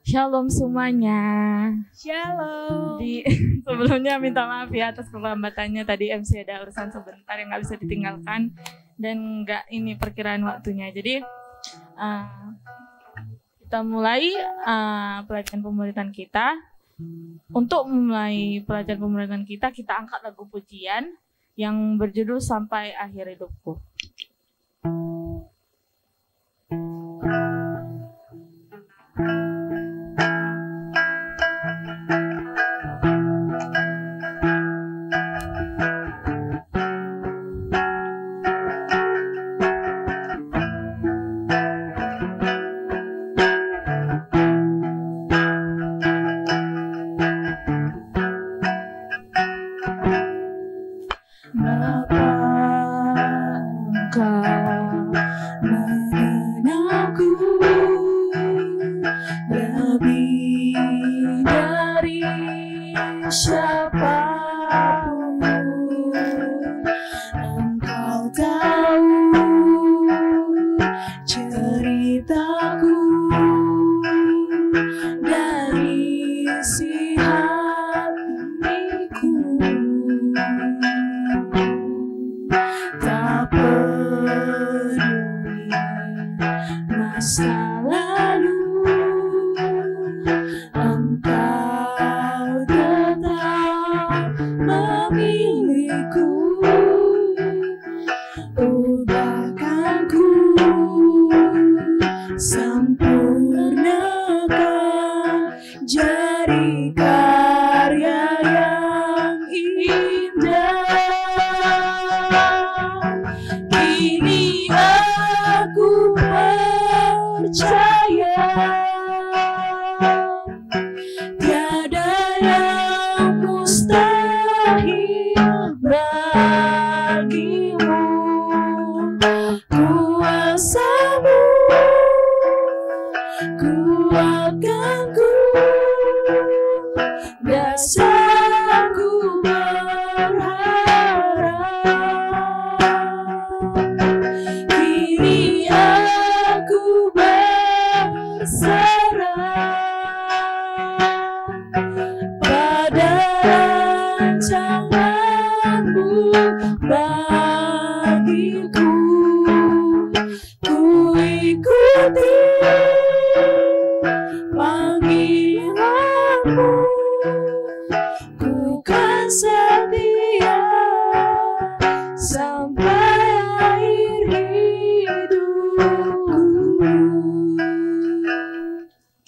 Shalom semuanya. Shalom. Sebelumnya minta maaf ya atas kelambatannya, tadi MC ada urusan sebentar yang nggak bisa ditinggalkan dan nggak ini perkiraan waktunya. Jadi kita mulai pelatihan pemuridan kita. Untuk memulai pelatihan pemuridan kita angkat lagu pujian yang berjudul Sampai Akhir Hidupku.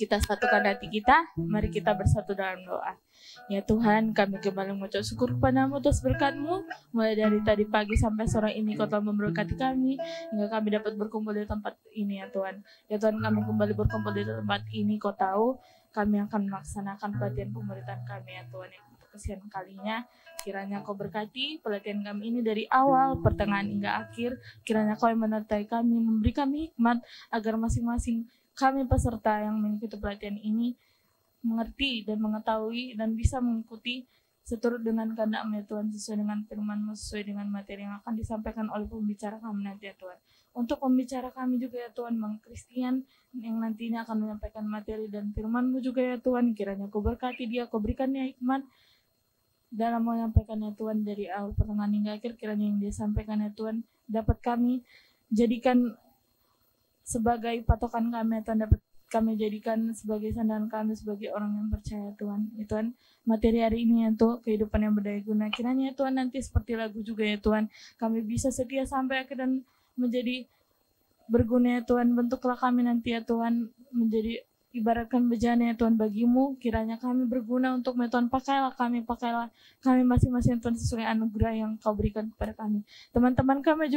Kita satukan hati kita, mari kita bersatu dalam doa. Ya Tuhan, kami kembali mengucap syukur kepadamu atas berkat-Mu, mulai dari tadi pagi sampai sore ini Kau telah memberkati kami, hingga kami dapat berkumpul di tempat ini ya Tuhan. Ya Tuhan, kami kembali berkumpul di tempat ini, Kau tahu kami akan melaksanakan pelatihan pemuridan kami ya Tuhan, yang untuk kesekian kalinya. Kiranya Kau berkati pelatihan kami ini dari awal, pertengahan hingga akhir. Kiranya Kau yang menyertai kami, memberi kami hikmat agar masing-masing kami peserta yang mengikuti pelatihan ini mengerti dan mengetahui dan bisa mengikuti seturut dengan kehendak-Mu ya Tuhan, sesuai dengan firman-Mu, sesuai dengan materi yang akan disampaikan oleh pembicara kami nanti ya Tuhan. Untuk pembicara kami juga ya Tuhan, Bang Christian yang nantinya akan menyampaikan materi dan firman-Mu juga ya Tuhan, kiranya Kau berkati dia, Kau berikannya hikmat dalam menyampaikannya Tuhan dari awal pertengahan hingga akhir. Kiranya yang dia sampaikan ya Tuhan dapat kami jadikan sebagai patokan kami ya Tuhan, dapat kami jadikan sebagai sandaran kami sebagai orang yang percaya Tuhan. Ya Tuhan, materi hari ini ya Tuhan, kehidupan yang berdaya guna. Kiranya ya Tuhan nanti seperti lagu juga ya Tuhan, kami bisa setia sampai akhir dan menjadi berguna ya Tuhan. Bentuklah kami nanti ya Tuhan menjadi ibaratkan bejana ya Tuhan bagi-Mu. Kiranya kami berguna untuk ya Tuhan, pakailah kami masing-masing Tuhan sesuai anugerah yang Kau berikan kepada kami. Teman-teman kami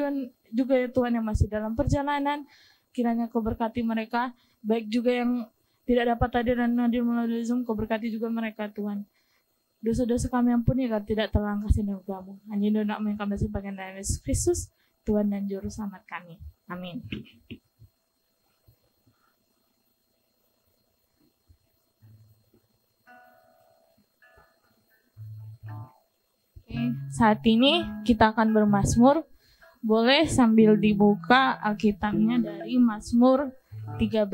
juga ya Tuhan yang masih dalam perjalanan, kiranya Kau berkati mereka, baik juga yang tidak dapat hadir dan hadir melalui Zoom, Kau berkati juga mereka Tuhan. Dosa-dosa kami ampuni agar tidak terlangkah sinarga-Mu. Hanya doa-Mu yang kami sampaikan dalam Yesus Kristus, Tuhan dan Juru Selamat kami. Amin. Oke, saat ini kita akan bermazmur. Boleh sambil dibuka Alkitabnya dari Mazmur 13.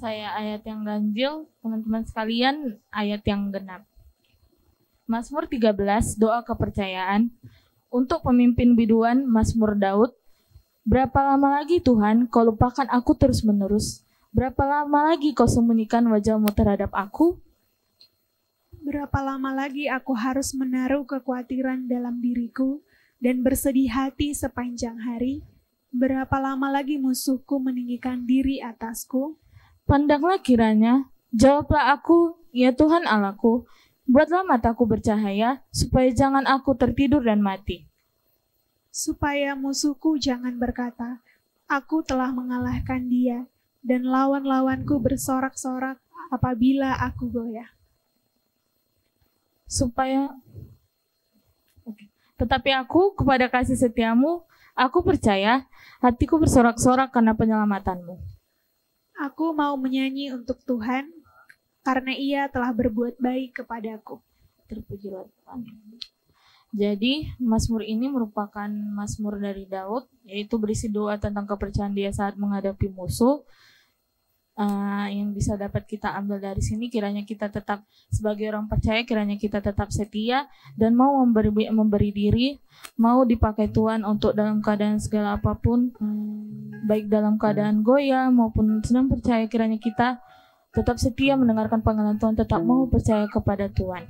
Saya ayat yang ganjil, teman-teman sekalian ayat yang genap. Mazmur 13, doa kepercayaan. Untuk pemimpin biduan, Mazmur Daud. Berapa lama lagi Tuhan kau lupakan aku terus-menerus? Berapa lama lagi kau sembunyikan wajahmu terhadap aku? Berapa lama lagi aku harus menaruh kekhawatiran dalam diriku dan bersedih hati sepanjang hari? Berapa lama lagi musuhku meninggikan diri atasku? Pandanglah kiranya, jawablah aku, ya Tuhan Allahku. Buatlah mataku bercahaya, supaya jangan aku tertidur dan mati. Supaya musuhku jangan berkata, aku telah mengalahkan dia, dan lawan-lawanku bersorak-sorak apabila aku goyah. Tetapi aku kepada kasih setiamu, aku percaya, hatiku bersorak-sorak karena penyelamatanmu. Aku mau menyanyi untuk Tuhan, karena ia telah berbuat baik kepadaku. Terpujilah Tuhan. Jadi, Mazmur ini merupakan Mazmur dari Daud, yaitu berisi doa tentang kepercayaan dia saat menghadapi musuh. Yang bisa dapat kita ambil dari sini, kiranya kita tetap sebagai orang percaya, kiranya kita tetap setia dan mau memberi diri, mau dipakai Tuhan untuk dalam keadaan segala apapun, baik dalam keadaan goyah maupun sedang percaya, kiranya kita tetap setia mendengarkan panggilan Tuhan, tetap mau percaya kepada Tuhan.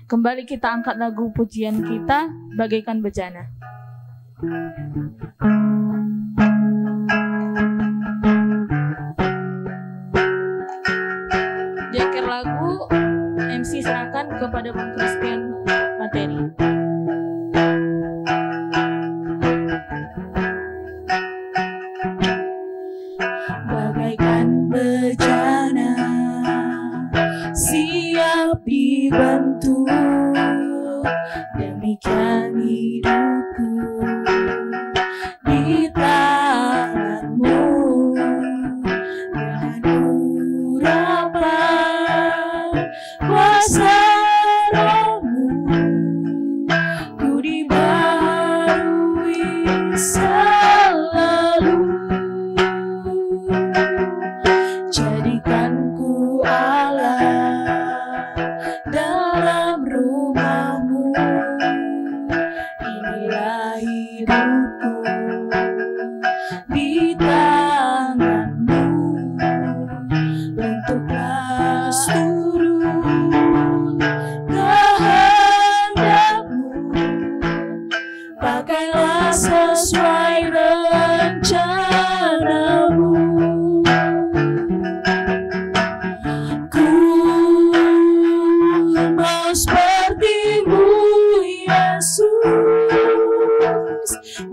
Kembali kita angkat lagu pujian kita, Bagaikan Bejana. Di akhir lagu, MC serahkan kepada Bang Christian materi. Bagaikan bejana, siap dibantu, demikian hidupku di tanganmu. Dengan urapan kuasa rohmu, ku dibaharui selalu. Jadikanku Allah dalam rumahmu, inilah hidupku di tanganmu. Bentuklah turun kehendakmu, pakailah sesuai rencanamu. Mau seperti-Mu Yesus,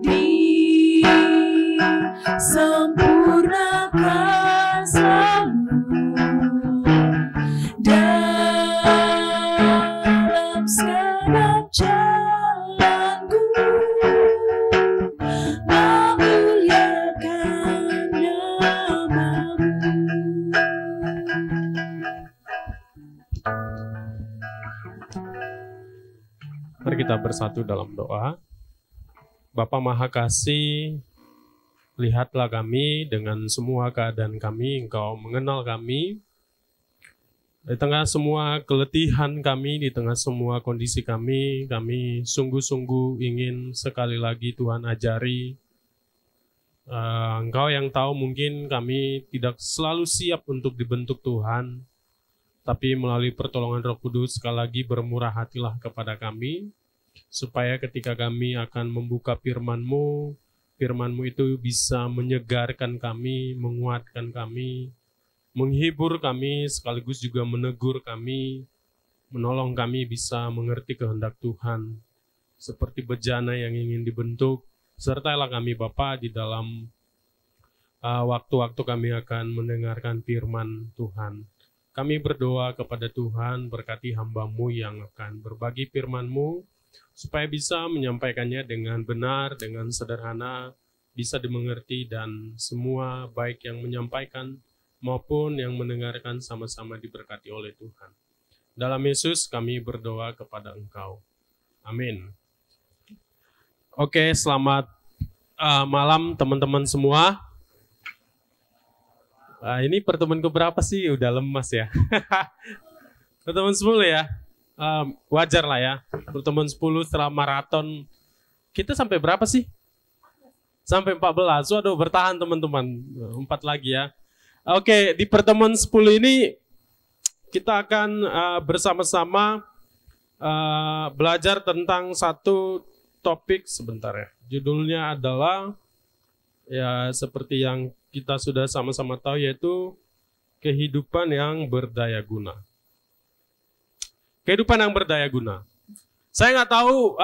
disempurnakan selalu dalam segenap jalanku, memuliakan nama-Mu. Mari kita bersatu dalam doa. Bapa Maha Kasih, lihatlah kami dengan semua keadaan kami, Engkau mengenal kami. Di tengah semua keletihan kami, di tengah semua kondisi kami sungguh-sungguh ingin sekali lagi Tuhan ajari. Engkau yang tahu mungkin kami tidak selalu siap untuk dibentuk Tuhan, tapi melalui pertolongan Roh Kudus sekali lagi bermurah hatilah kepada kami, supaya ketika kami akan membuka firman-Mu, firman-Mu itu bisa menyegarkan kami, menguatkan kami, menghibur kami, sekaligus juga menegur kami, menolong kami bisa mengerti kehendak Tuhan, seperti bejana yang ingin dibentuk. Sertailah kami Bapa di dalam waktu-waktu kami akan mendengarkan firman Tuhan. Kami berdoa kepada Tuhan, berkati hamba-Mu yang akan berbagi firman-Mu, supaya bisa menyampaikannya dengan benar, dengan sederhana, bisa dimengerti, dan semua baik yang menyampaikan maupun yang mendengarkan sama-sama diberkati oleh Tuhan. Dalam Yesus kami berdoa kepada Engkau. Amin. Oke, selamat malam teman-teman semua. Ini pertemuan keberapa sih? Udah lemas ya. Pertemuan 10 ya. Wajar lah ya. Pertemuan 10 setelah maraton. Kita sampai berapa sih? Sampai 14. Waduh, bertahan teman-teman. 4 lagi ya. Oke, di pertemuan 10 ini kita akan bersama-sama belajar tentang satu topik sebentar ya. Judulnya adalah ya seperti yang kita sudah sama-sama tahu, yaitu kehidupan yang berdaya guna. Kehidupan yang berdaya guna. Saya nggak tahu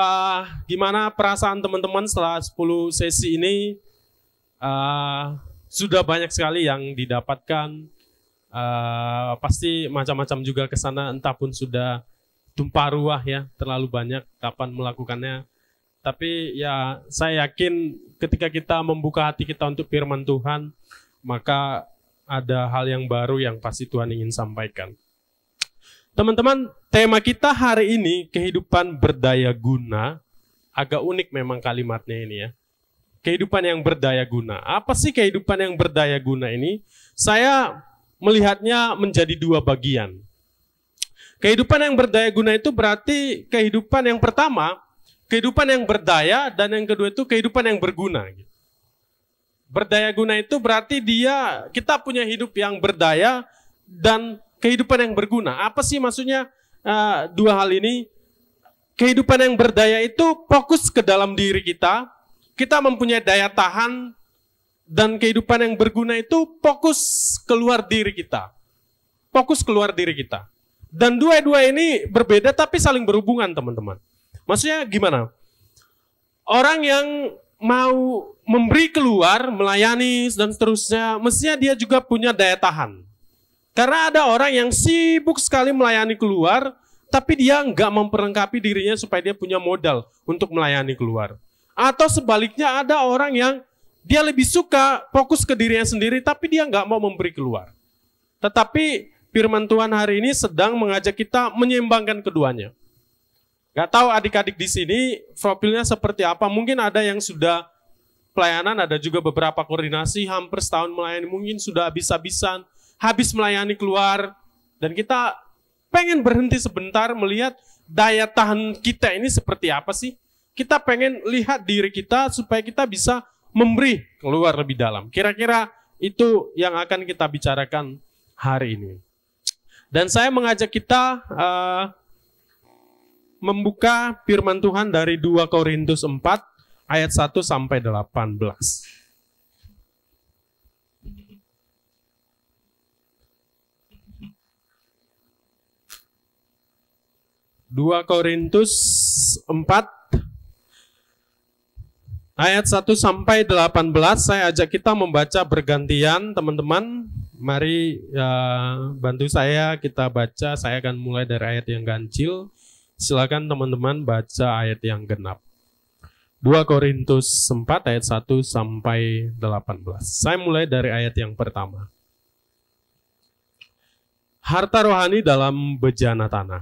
gimana perasaan teman-teman setelah 10 sesi ini. Sudah banyak sekali yang didapatkan. Pasti macam-macam juga ke sana, entah pun sudah tumpah ruah ya, terlalu banyak kapan melakukannya. Tapi ya saya yakin ketika kita membuka hati kita untuk firman Tuhan, maka ada hal yang baru yang pasti Tuhan ingin sampaikan. Teman-teman, tema kita hari ini kehidupan berdaya guna. Agak unik memang kalimatnya ini ya. Kehidupan yang berdaya guna. Apa sih kehidupan yang berdaya guna ini? Saya melihatnya menjadi 2 bagian. Kehidupan yang berdaya guna itu berarti kehidupan yang pertama, kehidupan yang berdaya, dan yang kedua itu kehidupan yang berguna. Berdaya guna itu berarti kita punya hidup yang berdaya dan kehidupan yang berguna. Apa sih maksudnya 2 hal ini? Kehidupan yang berdaya itu fokus ke dalam diri kita. Kita mempunyai daya tahan, dan kehidupan yang berguna itu fokus keluar diri kita. Fokus keluar diri kita. Dan dua ini berbeda tapi saling berhubungan, teman-teman. Maksudnya gimana? Orang yang mau memberi keluar, melayani, dan seterusnya, mestinya dia juga punya daya tahan. Karena ada orang yang sibuk sekali melayani keluar, tapi dia nggak memperlengkapi dirinya supaya dia punya modal untuk melayani keluar. Atau sebaliknya ada orang yang dia lebih suka fokus ke dirinya sendiri, tapi dia nggak mau memberi keluar. Tetapi firman Tuhan hari ini sedang mengajak kita menyeimbangkan keduanya. Gak tahu adik-adik di sini profilnya seperti apa. Mungkin ada yang sudah pelayanan, ada juga beberapa koordinasi, hampir setahun melayani, mungkin sudah habis-habisan, habis melayani keluar. Dan kita pengen berhenti sebentar melihat daya tahan kita ini seperti apa sih. Kita pengen lihat diri kita supaya kita bisa memberi keluar lebih dalam. Kira-kira itu yang akan kita bicarakan hari ini. Dan saya mengajak kita membuka firman Tuhan dari 2 Korintus 4 ayat 1 sampai 18. 2 Korintus 4 ayat 1 sampai 18, saya ajak kita membaca bergantian, teman-teman. Mari bantu saya, kita baca. Saya akan mulai dari ayat yang ganjil. Silakan teman-teman baca ayat yang genap. 2 Korintus 4 ayat 1 sampai 18. Saya mulai dari ayat yang pertama. Harta rohani dalam bejana tanah.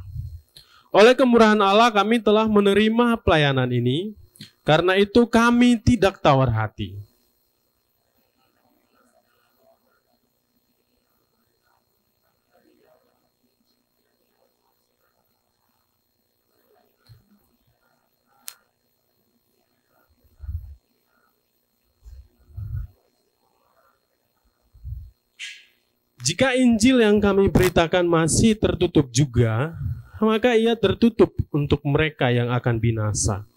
Oleh kemurahan Allah kami telah menerima pelayanan ini, karena itu kami tidak tawar hati. Jika Injil yang kami beritakan masih tertutup juga, maka ia tertutup untuk mereka yang akan binasa.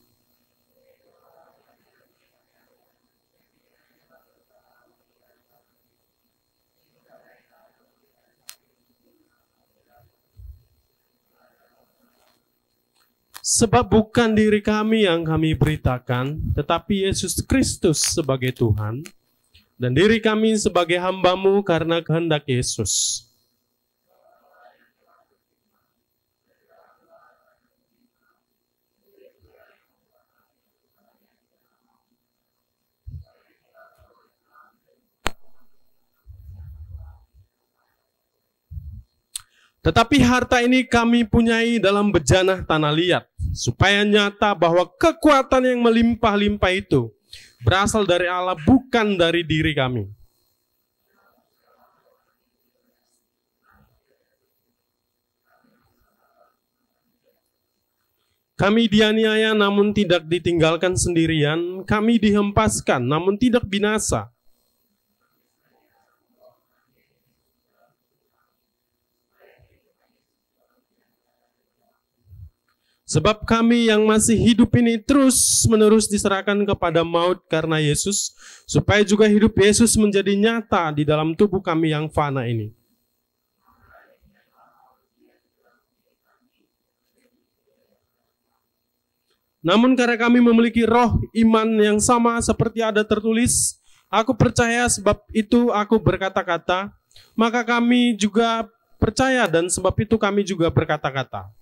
Sebab bukan diri kami yang kami beritakan, tetapi Yesus Kristus sebagai Tuhan, dan diri kami sebagai hamba-Mu karena kehendak Yesus. Tetapi harta ini kami punyai dalam bejana tanah liat, supaya nyata bahwa kekuatan yang melimpah-limpah itu berasal dari Allah, bukan dari diri kami. Kami dianiaya namun tidak ditinggalkan sendirian, kami dihempaskan namun tidak binasa. Sebab kami yang masih hidup ini terus-menerus diserahkan kepada maut karena Yesus, supaya juga hidup Yesus menjadi nyata di dalam tubuh kami yang fana ini. Namun karena kami memiliki roh iman yang sama seperti ada tertulis, aku percaya sebab itu aku berkata-kata, maka kami juga percaya dan sebab itu kami juga berkata-kata.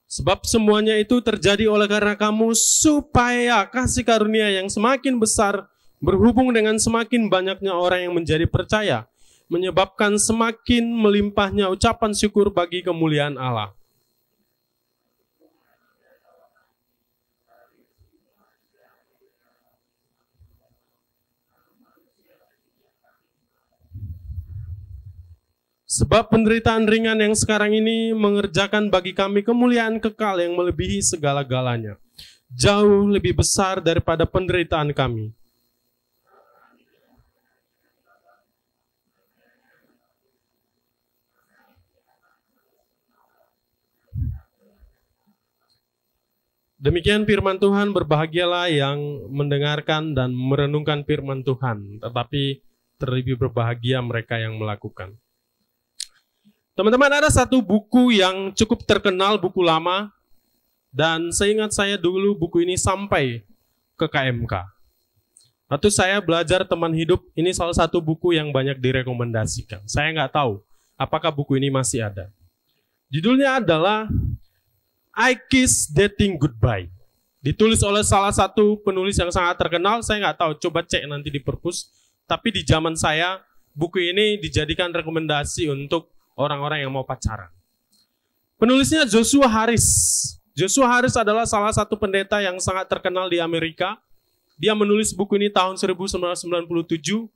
Sebab semuanya itu terjadi oleh karena kamu, supaya kasih karunia yang semakin besar berhubung dengan semakin banyaknya orang yang menjadi percaya, menyebabkan semakin melimpahnya ucapan syukur bagi kemuliaan Allah. Sebab penderitaan ringan yang sekarang ini mengerjakan bagi kami kemuliaan kekal yang melebihi segala-galanya, jauh lebih besar daripada penderitaan kami. Demikian firman Tuhan, berbahagialah yang mendengarkan dan merenungkan firman Tuhan, tetapi terlebih berbahagia mereka yang melakukan. Teman-teman, ada satu buku yang cukup terkenal, buku lama, dan seingat saya dulu buku ini sampai ke KMK. Waktu saya belajar teman hidup, ini salah satu buku yang banyak direkomendasikan. Saya nggak tahu apakah buku ini masih ada. Judulnya adalah I Kiss Dating Goodbye. Ditulis oleh salah satu penulis yang sangat terkenal, saya nggak tahu, coba cek nanti di perpus. Tapi di zaman saya, buku ini dijadikan rekomendasi untuk orang-orang yang mau pacaran. Penulisnya Joshua Harris. Joshua Harris adalah salah satu pendeta yang sangat terkenal di Amerika. Dia menulis buku ini tahun 1997,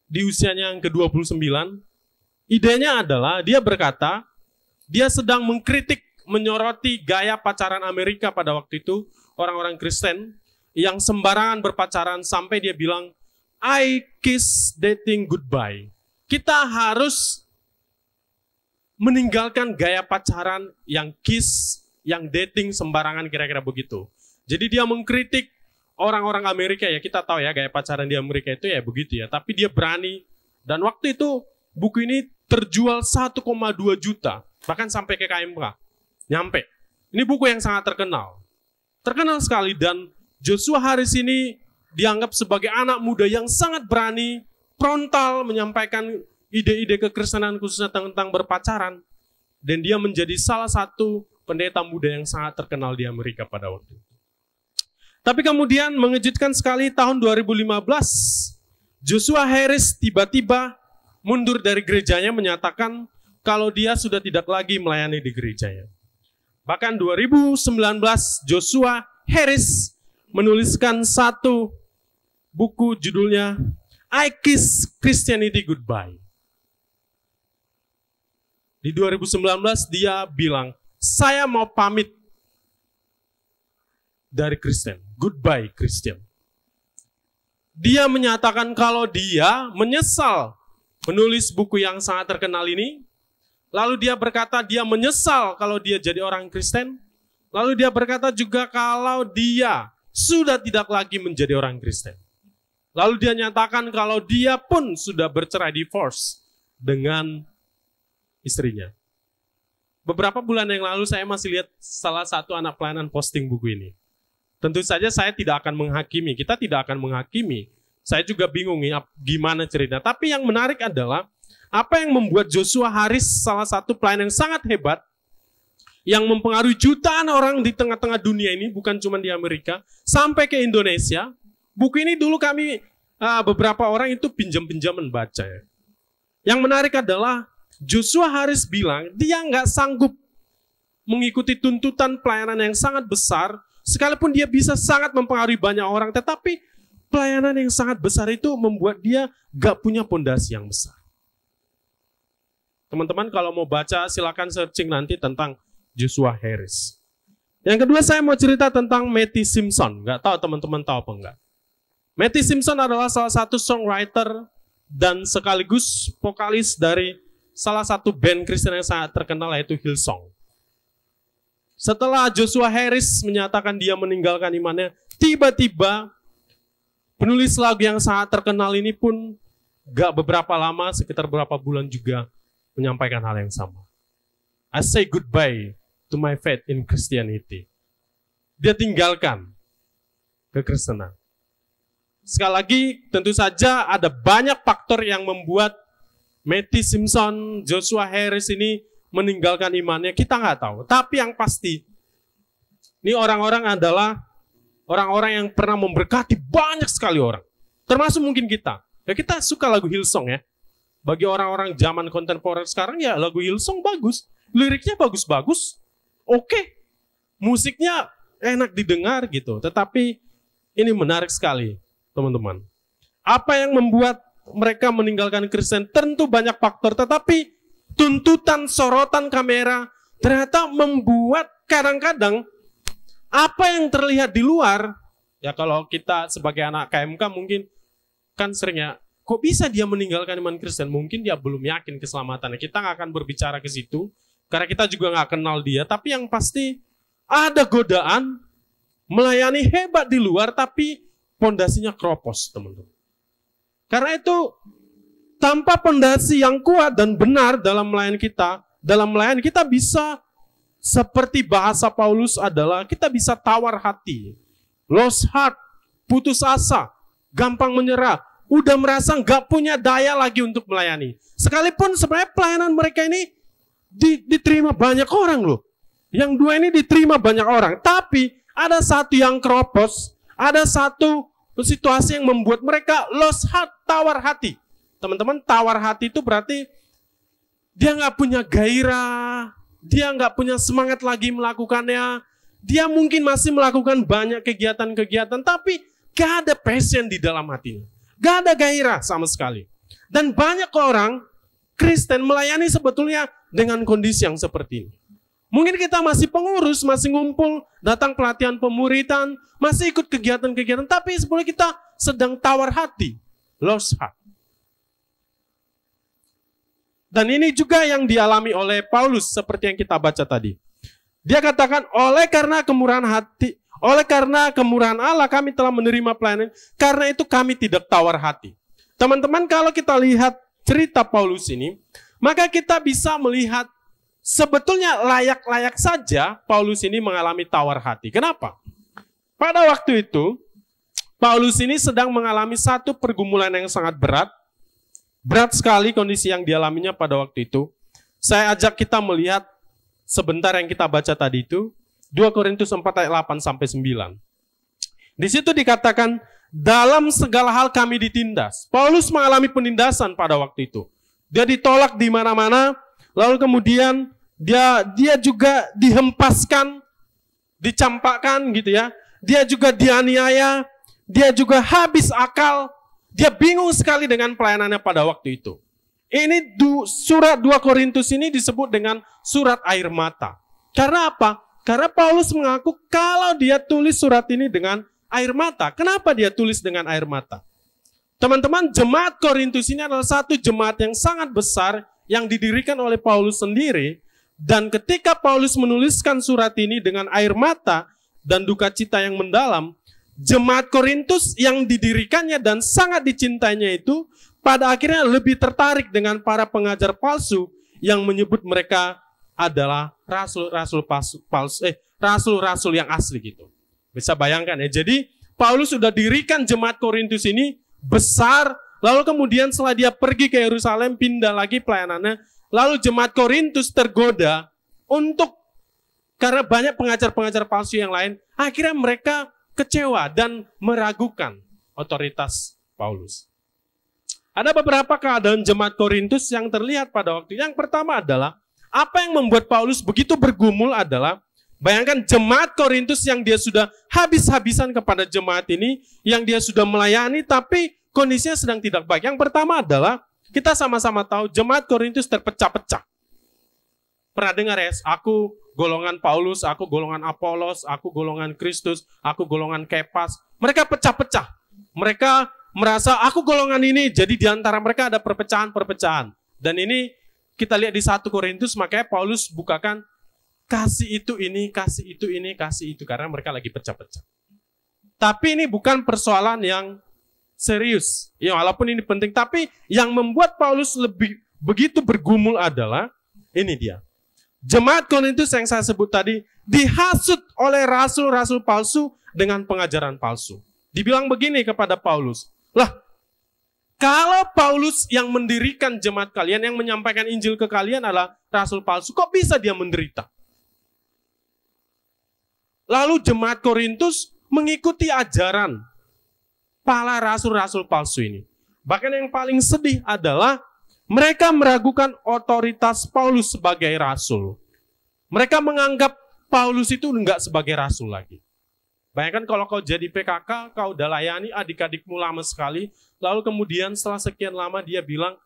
di usianya yang ke-29. Idenya adalah, dia berkata, dia sedang mengkritik, menyoroti gaya pacaran Amerika pada waktu itu, orang-orang Kristen, yang sembarangan berpacaran sampai dia bilang, I kiss dating goodbye. Kita harus meninggalkan gaya pacaran yang kiss, yang dating sembarangan, kira-kira begitu. Jadi dia mengkritik orang-orang Amerika, ya kita tahu ya gaya pacaran di Amerika itu ya begitu ya. Tapi dia berani, dan waktu itu buku ini terjual 1,2 juta, bahkan sampai ke KMK, nyampe. Ini buku yang sangat terkenal. Terkenal sekali, dan Joshua Harris ini dianggap sebagai anak muda yang sangat berani, frontal menyampaikan ide-ide kekristenan khususnya tentang berpacaran. Dan dia menjadi salah satu pendeta muda yang sangat terkenal di Amerika pada waktu itu. Tapi kemudian mengejutkan sekali tahun 2015, Joshua Harris tiba-tiba mundur dari gerejanya, menyatakan kalau dia sudah tidak lagi melayani di gerejanya. Bahkan 2019 Joshua Harris menuliskan satu buku judulnya I Kiss Christianity Goodbye. Di 2019 dia bilang, saya mau pamit dari Kristen. Goodbye Christian. Dia menyatakan kalau dia menyesal menulis buku yang sangat terkenal ini. Lalu dia berkata dia menyesal kalau dia jadi orang Kristen. Lalu dia berkata juga kalau dia sudah tidak lagi menjadi orang Kristen. Lalu dia nyatakan kalau dia pun sudah bercerai, divorce dengan istrinya. Beberapa bulan yang lalu saya masih lihat salah satu anak pelayanan posting buku ini. Tentu saja saya tidak akan menghakimi, kita tidak akan menghakimi. Saya juga bingung ya, gimana cerita. Tapi yang menarik adalah apa yang membuat Joshua Harris salah satu pelayan yang sangat hebat, yang mempengaruhi jutaan orang di tengah-tengah dunia ini, bukan cuma di Amerika, sampai ke Indonesia. Buku ini dulu kami, beberapa orang itu pinjam-pinjaman baca ya. Yang menarik adalah Joshua Harris bilang dia nggak sanggup mengikuti tuntutan pelayanan yang sangat besar sekalipun dia bisa sangat mempengaruhi banyak orang, tetapi pelayanan yang sangat besar itu membuat dia gak punya pondasi yang besar. Teman-teman kalau mau baca silakan searching nanti tentang Joshua Harris. Yang kedua saya mau cerita tentang Matty Simpson. Gak tahu teman-teman tahu apa enggak. Matty Simpson adalah salah satu songwriter dan sekaligus vokalis dari salah satu band Kristen yang sangat terkenal yaitu Hillsong. Setelah Joshua Harris menyatakan dia meninggalkan imannya, tiba-tiba penulis lagu yang sangat terkenal ini pun gak beberapa lama, sekitar beberapa bulan juga menyampaikan hal yang sama. I say goodbye to my faith in Christianity. Dia tinggalkan kekristenan. Sekali lagi, tentu saja ada banyak faktor yang membuat Matty Simpson, Joshua Harris ini meninggalkan imannya. Kita nggak tahu. Tapi yang pasti, ini orang-orang adalah orang-orang yang pernah memberkati banyak sekali orang. Termasuk mungkin kita. Ya kita suka lagu Hillsong ya. Bagi orang-orang zaman kontemporer sekarang ya lagu Hillsong bagus. Liriknya bagus-bagus. Oke. Musiknya enak didengar gitu. Tetapi ini menarik sekali teman-teman. Apa yang membuat mereka meninggalkan Kristen? Tentu banyak faktor. Tetapi tuntutan sorotan kamera ternyata membuat kadang-kadang apa yang terlihat di luar. Ya kalau kita sebagai anak KMK mungkin kan seringnya kok bisa dia meninggalkan iman Kristen? Mungkin dia belum yakin keselamatannya. Kita nggak akan berbicara ke situ, karena kita juga nggak kenal dia. Tapi yang pasti ada godaan melayani hebat di luar, tapi pondasinya kropos, teman-teman. Karena itu tanpa pondasi yang kuat dan benar dalam melayani kita bisa seperti bahasa Paulus adalah kita bisa tawar hati, lost heart, putus asa, gampang menyerah. Udah merasa nggak punya daya lagi untuk melayani. Sekalipun sebenarnya pelayanan mereka ini diterima banyak orang loh. Yang dua ini diterima banyak orang. Tapi ada satu yang keropos, ada satu situasi yang membuat mereka lost heart, tawar hati. Teman-teman, tawar hati itu berarti dia nggak punya gairah, dia nggak punya semangat lagi melakukannya. Dia mungkin masih melakukan banyak kegiatan-kegiatan, tapi gak ada passion di dalam hatinya. Gak ada gairah sama sekali. Dan banyak orang Kristen melayani sebetulnya dengan kondisi yang seperti ini. Mungkin kita masih pengurus, masih ngumpul, datang pelatihan pemuritan, masih ikut kegiatan-kegiatan, tapi sebetulnya kita sedang tawar hati, lost heart. Dan ini juga yang dialami oleh Paulus seperti yang kita baca tadi. Dia katakan, oleh karena kemurahan Allah kami telah menerima pelayanan, karena itu kami tidak tawar hati. Teman-teman, kalau kita lihat cerita Paulus ini, maka kita bisa melihat sebetulnya layak-layak saja Paulus ini mengalami tawar hati. Kenapa? Pada waktu itu, Paulus ini sedang mengalami satu pergumulan yang sangat berat. Berat sekali kondisi yang dialaminya pada waktu itu. Saya ajak kita melihat sebentar yang kita baca tadi itu, 2 Korintus 4 ayat 8 sampai 9. Di situ dikatakan, dalam segala hal kami ditindas. Paulus mengalami penindasan pada waktu itu. Dia ditolak di mana-mana, lalu kemudian dia juga dihempaskan, dicampakkan gitu ya. Dia juga dianiaya, dia juga habis akal. Dia bingung sekali dengan pelayanannya pada waktu itu. Ini surat 2 Korintus ini disebut dengan surat air mata. Karena apa? Karena Paulus mengaku kalau dia tulis surat ini dengan air mata. Kenapa dia tulis dengan air mata? Teman-teman, jemaat Korintus ini adalah satu jemaat yang sangat besar yang didirikan oleh Paulus sendiri. Dan ketika Paulus menuliskan surat ini dengan air mata dan duka cita yang mendalam, jemaat Korintus yang didirikannya dan sangat dicintainya itu pada akhirnya lebih tertarik dengan para pengajar palsu yang menyebut mereka adalah rasul-rasul yang asli gitu. Bisa bayangkan ya. Jadi Paulus sudah dirikan jemaat Korintus ini besar, lalu kemudian setelah dia pergi ke Yerusalem, pindah lagi pelayanannya, lalu jemaat Korintus tergoda karena banyak pengajar-pengajar palsu yang lain, akhirnya mereka kecewa dan meragukan otoritas Paulus. Ada beberapa keadaan jemaat Korintus yang terlihat pada waktu. Yang pertama adalah, apa yang membuat Paulus begitu bergumul adalah, Bayangkan jemaat Korintus yang dia sudah habis-habisan kepada jemaat ini, yang dia sudah melayani, tapi kondisinya sedang tidak baik. Yang pertama adalah, kita sama-sama tahu jemaat Korintus terpecah-pecah. Pernah dengar ya, aku golongan Paulus, aku golongan Apolos, aku golongan Kristus, aku golongan Kepas. Mereka pecah-pecah. Mereka merasa aku golongan ini, jadi di antara mereka ada perpecahan-perpecahan. Dan ini kita lihat di 1 Korintus, makanya Paulus bukakan, kasih itu ini, kasih itu ini, kasih itu. Karena mereka lagi pecah-pecah. Tapi ini bukan persoalan yang serius. Ya, walaupun ini penting. Tapi yang membuat Paulus lebih begitu bergumul adalah, ini dia. Jemaat Korintus yang saya sebut tadi, dihasut oleh rasul-rasul palsu dengan pengajaran palsu. Dibilang begini kepada Paulus, lah, kalau Paulus yang mendirikan jemaat kalian, yang menyampaikan Injil ke kalian adalah rasul palsu, kok bisa dia menderita? Lalu jemaat Korintus mengikuti ajaran para rasul-rasul palsu ini. Bahkan yang paling sedih adalah mereka meragukan otoritas Paulus sebagai rasul. Mereka menganggap Paulus itu enggak sebagai rasul lagi. Bayangkan kalau kau jadi PKK, kau udah layani adik-adikmu lama sekali, lalu kemudian setelah sekian lama dia bilang,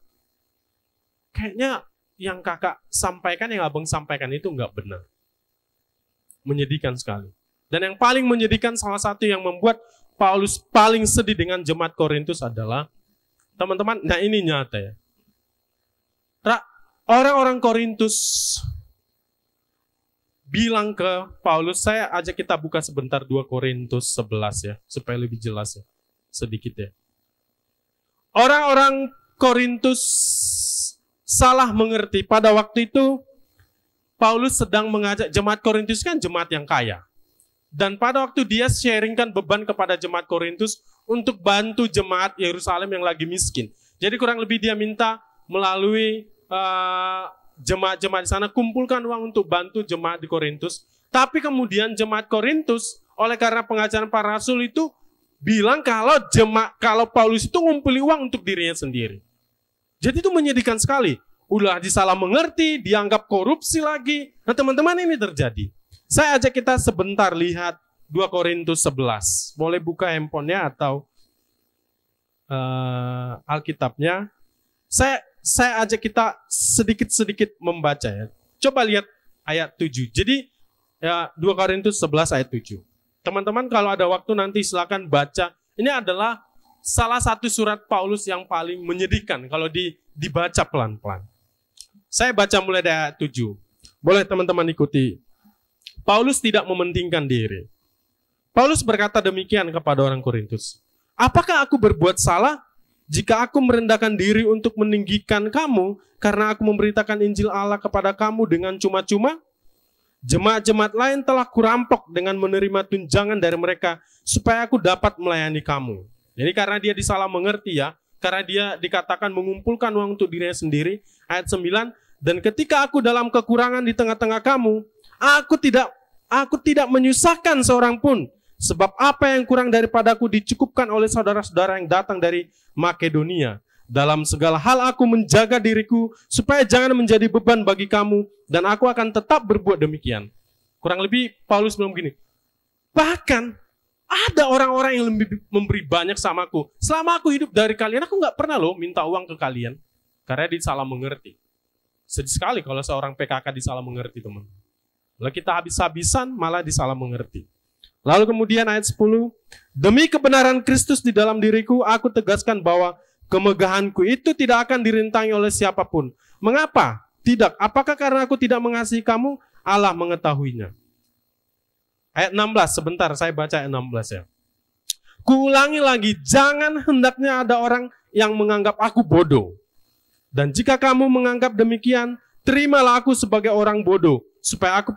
kayaknya yang kakak sampaikan, yang abang sampaikan itu enggak benar. Menyedihkan sekali. Dan yang paling menyedihkan, salah satu yang membuat Paulus paling sedih dengan jemaat Korintus adalah, teman-teman, nah ini nyata ya. Orang-orang Korintus bilang ke Paulus, saya ajak kita buka sebentar 2 Korintus 11 ya, supaya lebih jelas ya, sedikit ya. Orang-orang Korintus salah mengerti. Pada waktu itu, Paulus sedang mengajak jemaat Korintus, kan jemaat yang kaya. Dan pada waktu dia sharingkan beban kepada jemaat Korintus untuk bantu jemaat Yerusalem yang lagi miskin. Jadi kurang lebih dia minta melalui jemaat-jemaat di sana, kumpulkan uang untuk bantu jemaat di Korintus. Tapi kemudian jemaat Korintus, oleh karena pengajaran para rasul itu, bilang kalau Paulus itu ngumpuli uang untuk dirinya sendiri. Jadi itu menyedihkan sekali. Udah disalah mengerti, dianggap korupsi lagi. Nah teman-teman, ini terjadi. Saya ajak kita sebentar lihat 2 Korintus 11. Boleh buka handphonenya atau Alkitabnya. Saya ajak kita sedikit-sedikit membaca ya. Coba lihat ayat 7. Jadi ya, 2 Korintus 11 ayat 7. Teman-teman kalau ada waktu nanti silakan baca. Ini adalah salah satu surat Paulus yang paling menyedihkan kalau dibaca pelan-pelan. Saya baca mulai dari ayat 7. Boleh teman-teman ikuti. Paulus tidak mementingkan diri. Paulus berkata demikian kepada orang Korintus. Apakah aku berbuat salah jika aku merendahkan diri untuk meninggikan kamu karena aku memberitakan Injil Allah kepada kamu dengan cuma-cuma? Jemaat-jemaat lain telah kurampok dengan menerima tunjangan dari mereka supaya aku dapat melayani kamu. Jadi karena dia disalah mengerti ya, karena dia dikatakan mengumpulkan uang untuk dirinya sendiri. Ayat 9, dan ketika aku dalam kekurangan di tengah-tengah kamu, Aku tidak menyusahkan seorang pun, sebab apa yang kurang daripadaku dicukupkan oleh saudara-saudara yang datang dari Makedonia. Dalam segala hal aku menjaga diriku, supaya jangan menjadi beban bagi kamu, dan aku akan tetap berbuat demikian. Kurang lebih Paulus bilang begini, bahkan ada orang-orang yang lebih memberi banyak sama aku. Selama aku hidup dari kalian, aku gak pernah loh minta uang ke kalian, karena disalah mengerti. Sedih sekali kalau seorang PKK disalah mengerti, teman. Lalu kita habis-habisan malah disalah mengerti. Lalu kemudian ayat 10, demi kebenaran Kristus di dalam diriku, aku tegaskan bahwa kemegahanku itu tidak akan dirintangi oleh siapapun. Mengapa? Tidak. Apakah karena aku tidak mengasihi kamu? Allah mengetahuinya. Ayat 16, sebentar saya baca ayat 16 ya. Kuulangi lagi, jangan hendaknya ada orang yang menganggap aku bodoh. Dan jika kamu menganggap demikian, terimalah aku sebagai orang bodoh, supaya aku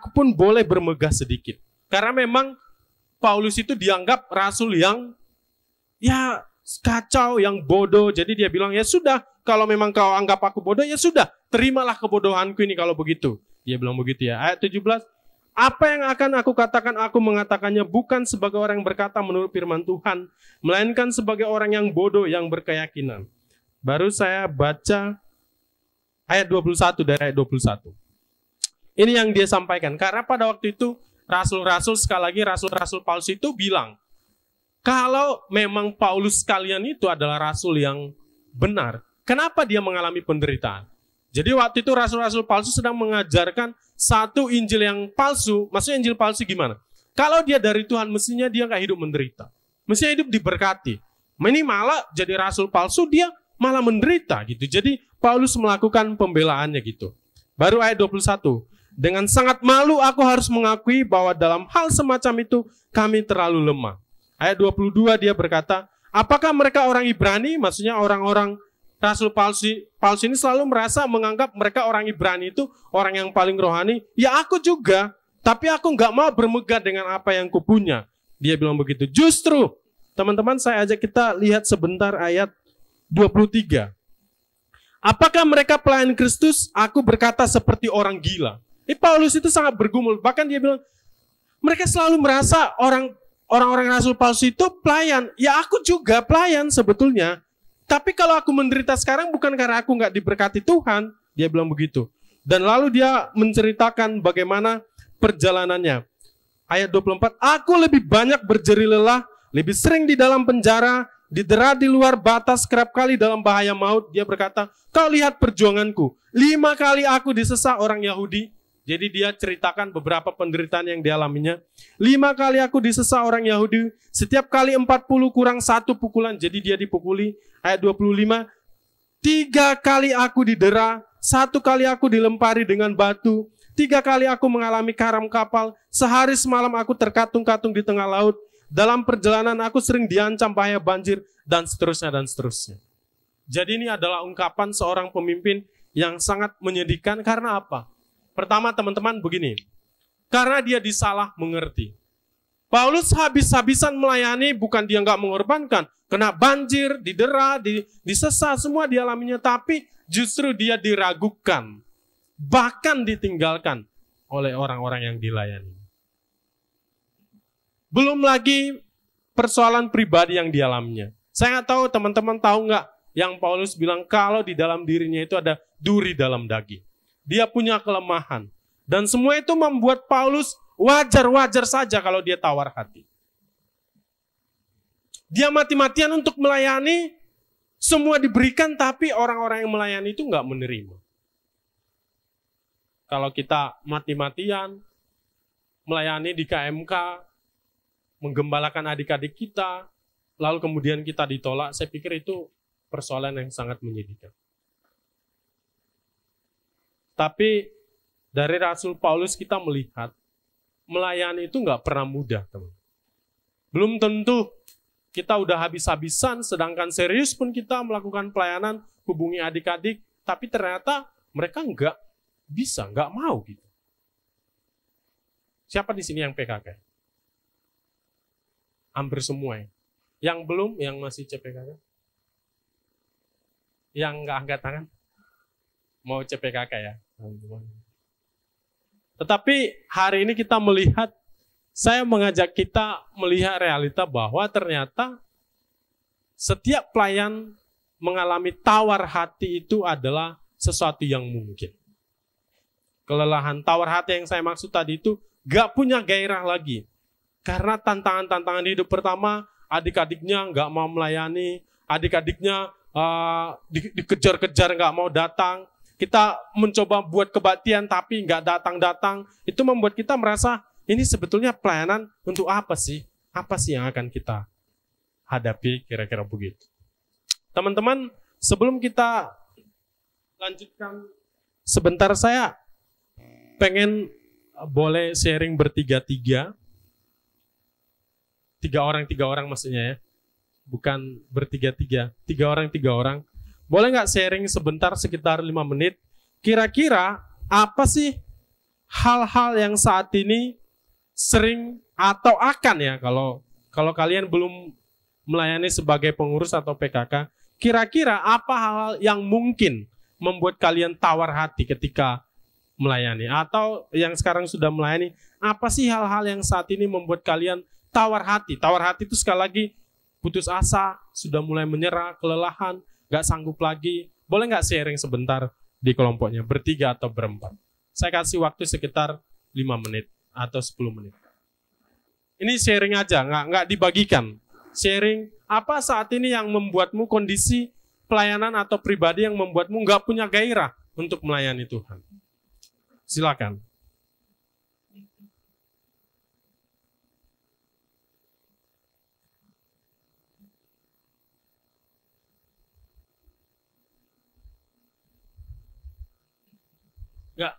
pun boleh bermegah sedikit. Karena memang Paulus itu dianggap rasul yang ya kacau, yang bodoh. Jadi dia bilang, ya sudah, kalau memang kau anggap aku bodoh, ya sudah, terimalah kebodohanku ini kalau begitu. Dia bilang begitu ya. Ayat 17, apa yang akan aku katakan, aku mengatakannya bukan sebagai orang yang berkata menurut firman Tuhan, melainkan sebagai orang yang bodoh, yang berkeyakinan. Baru saya baca ayat 21 dari ayat 21. Ini yang dia sampaikan. Karena pada waktu itu rasul-rasul, sekali lagi rasul-rasul palsu itu bilang, kalau memang Paulus kalian itu adalah rasul yang benar, kenapa dia mengalami penderitaan? Jadi waktu itu rasul-rasul palsu sedang mengajarkan satu Injil yang palsu. Maksudnya Injil palsu gimana? Kalau dia dari Tuhan, mestinya dia nggak hidup menderita. Mestinya hidup diberkati. Ini malah jadi rasul palsu, dia malah menderita gitu. Jadi Paulus melakukan pembelaannya gitu. Baru ayat 21. Dengan sangat malu aku harus mengakui bahwa dalam hal semacam itu kami terlalu lemah. Ayat 22 dia berkata, apakah mereka orang Ibrani? Maksudnya orang-orang rasul palsu ini selalu merasa menganggap mereka orang Ibrani itu orang yang paling rohani. Ya aku juga, tapi aku nggak mau bermegah dengan apa yang kupunya. Dia bilang begitu. Justru, teman-teman saya ajak kita lihat sebentar ayat 23. Apakah mereka pelayan Kristus? Aku berkata seperti orang gila. Paulus itu sangat bergumul. Bahkan dia bilang, mereka selalu merasa orang-orang rasul palsu itu pelayan. Ya aku juga pelayan sebetulnya. Tapi kalau aku menderita sekarang bukan karena aku nggak diberkati Tuhan. Dia bilang begitu. Dan lalu dia menceritakan bagaimana perjalanannya. Ayat 24, aku lebih banyak berjeri lelah, lebih sering di dalam penjara, didera di luar batas, kerap kali dalam bahaya maut. Dia berkata, kau lihat perjuanganku. 5 kali aku disesah orang Yahudi. Jadi dia ceritakan beberapa penderitaan yang dialaminya. 5 kali aku disesah orang Yahudi. Setiap kali 40 kurang 1 pukulan. Jadi dia dipukuli. Ayat 25. 3 kali aku didera. 1 kali aku dilempari dengan batu. 3 kali aku mengalami karam kapal. Sehari semalam aku terkatung-katung di tengah laut. Dalam perjalanan aku sering diancam bahaya banjir. Dan seterusnya dan seterusnya. Jadi ini adalah ungkapan seorang pemimpin yang sangat menyedihkan. Karena apa? Pertama teman-teman begini, karena dia disalah mengerti. Paulus habis-habisan melayani, bukan dia nggak mengorbankan. Kena banjir, didera, disesah, semua dialaminya. Tapi justru dia diragukan, bahkan ditinggalkan oleh orang-orang yang dilayani. Belum lagi persoalan pribadi yang dialaminya. Saya nggak tahu teman-teman tahu nggak yang Paulus bilang kalau di dalam dirinya itu ada duri dalam daging. Dia punya kelemahan. Dan semua itu membuat Paulus wajar-wajar saja kalau dia tawar hati. Dia mati-matian untuk melayani, semua diberikan, tapi orang-orang yang melayani itu nggak menerima. Kalau kita mati-matian, melayani di KMK, menggembalakan adik-adik kita, lalu kemudian kita ditolak, saya pikir itu persoalan yang sangat menyedihkan. Tapi dari Rasul Paulus kita melihat melayani itu nggak pernah mudah, teman. Belum tentu kita udah habis-habisan, sedangkan serius pun kita melakukan pelayanan, hubungi adik-adik, tapi ternyata mereka nggak bisa, nggak mau gitu. Siapa di sini yang PKK? Hampir semua ya. Yang belum, yang masih CPKK? Yang nggak angkat tangan? Mau CPKK ya? Tetapi hari ini kita melihat, saya mengajak kita melihat realita bahwa ternyata setiap pelayan mengalami tawar hati itu adalah sesuatu yang mungkin. Kelelahan, tawar hati yang saya maksud tadi itu gak punya gairah lagi. Karena tantangan-tantangan hidup, pertama adik-adiknya gak mau melayani, adik-adiknya dikejar-kejar gak mau datang. Kita mencoba buat kebaktian tapi nggak datang-datang. Itu membuat kita merasa ini sebetulnya pelayanan untuk apa sih? Apa sih yang akan kita hadapi kira-kira begitu. Teman-teman, sebelum kita lanjutkan sebentar, saya pengen boleh sharing bertiga-tiga. 3 orang maksudnya ya. Bukan bertiga-tiga. 3 orang. Boleh nggak sharing sebentar sekitar 5 menit? Kira-kira apa sih hal-hal yang saat ini sering atau akan ya, kalau kalian belum melayani sebagai pengurus atau PKK, kira-kira apa hal-hal yang mungkin membuat kalian tawar hati ketika melayani? Atau yang sekarang sudah melayani, apa sih hal-hal yang saat ini membuat kalian tawar hati? Tawar hati itu sekali lagi putus asa, sudah mulai menyerah, kelelahan, gak sanggup lagi. Boleh gak sharing sebentar di kelompoknya, 3 atau 4? Saya kasih waktu sekitar 5 menit atau 10 menit. Ini sharing aja, nggak dibagikan. Sharing apa saat ini yang membuatmu kondisi pelayanan atau pribadi yang membuatmu nggak punya gairah untuk melayani Tuhan. Silakan. Nggak.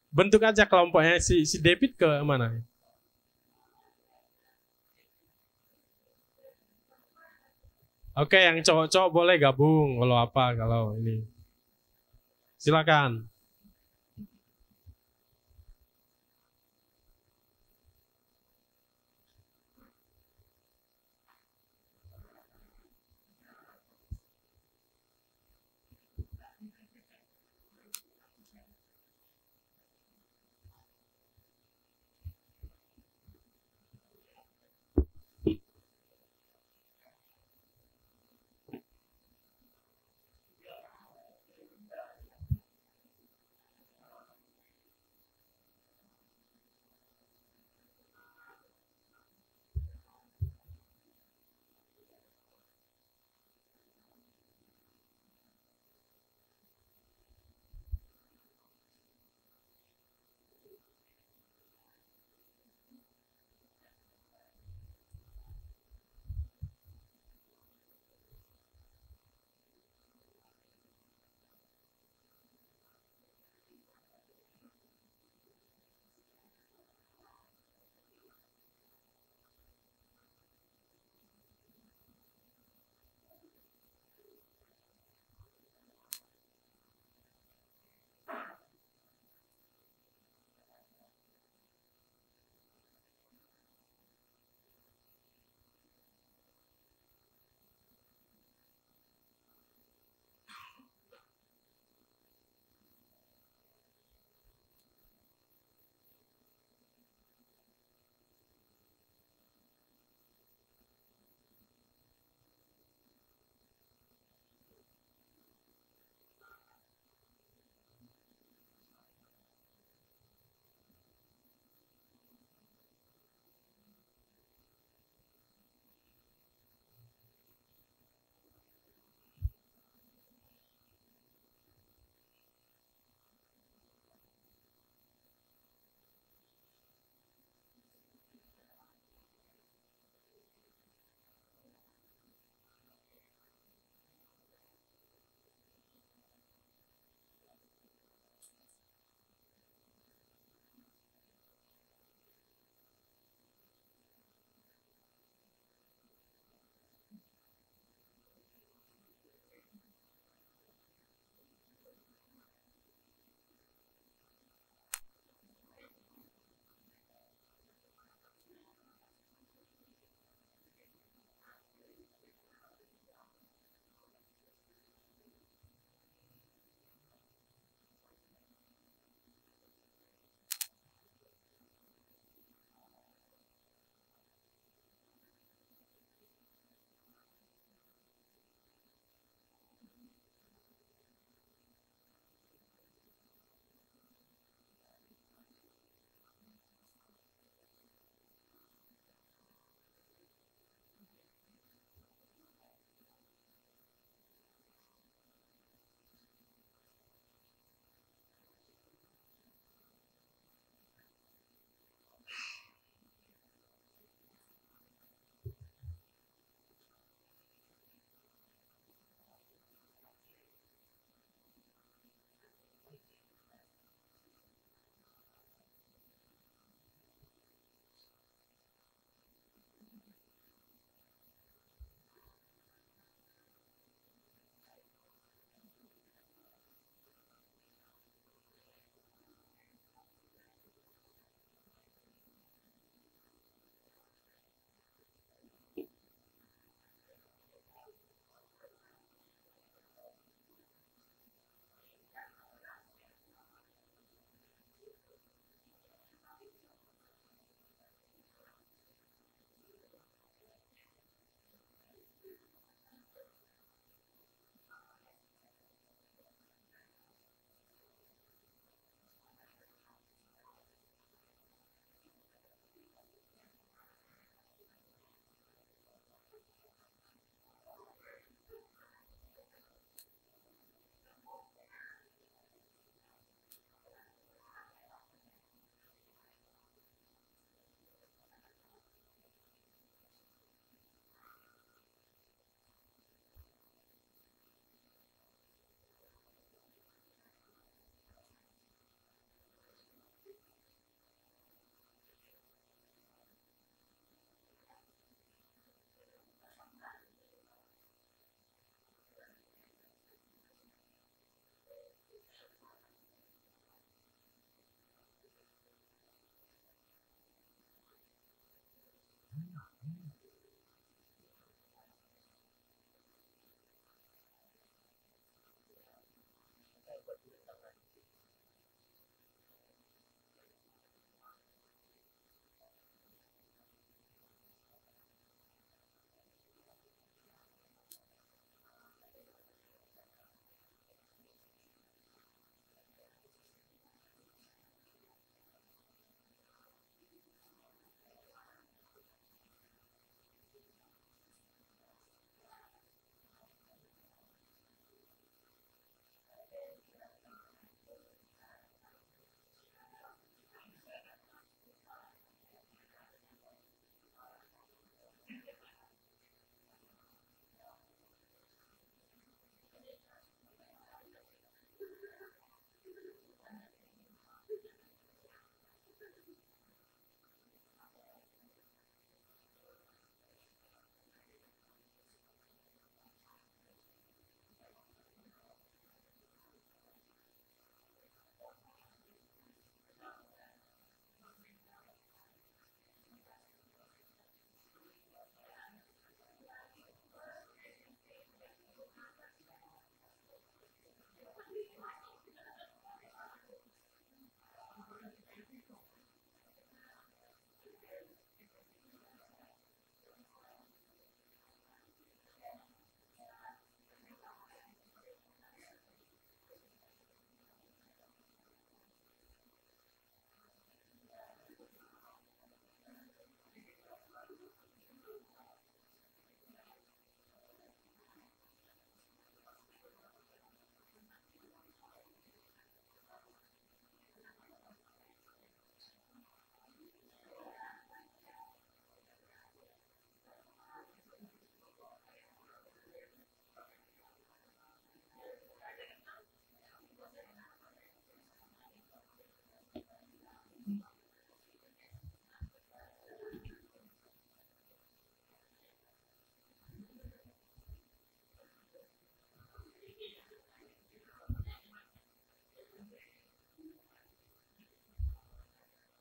Bentuk aja kelompoknya si David ke mana? Oke, yang cowok-cowok boleh gabung kalau ini. Silakan.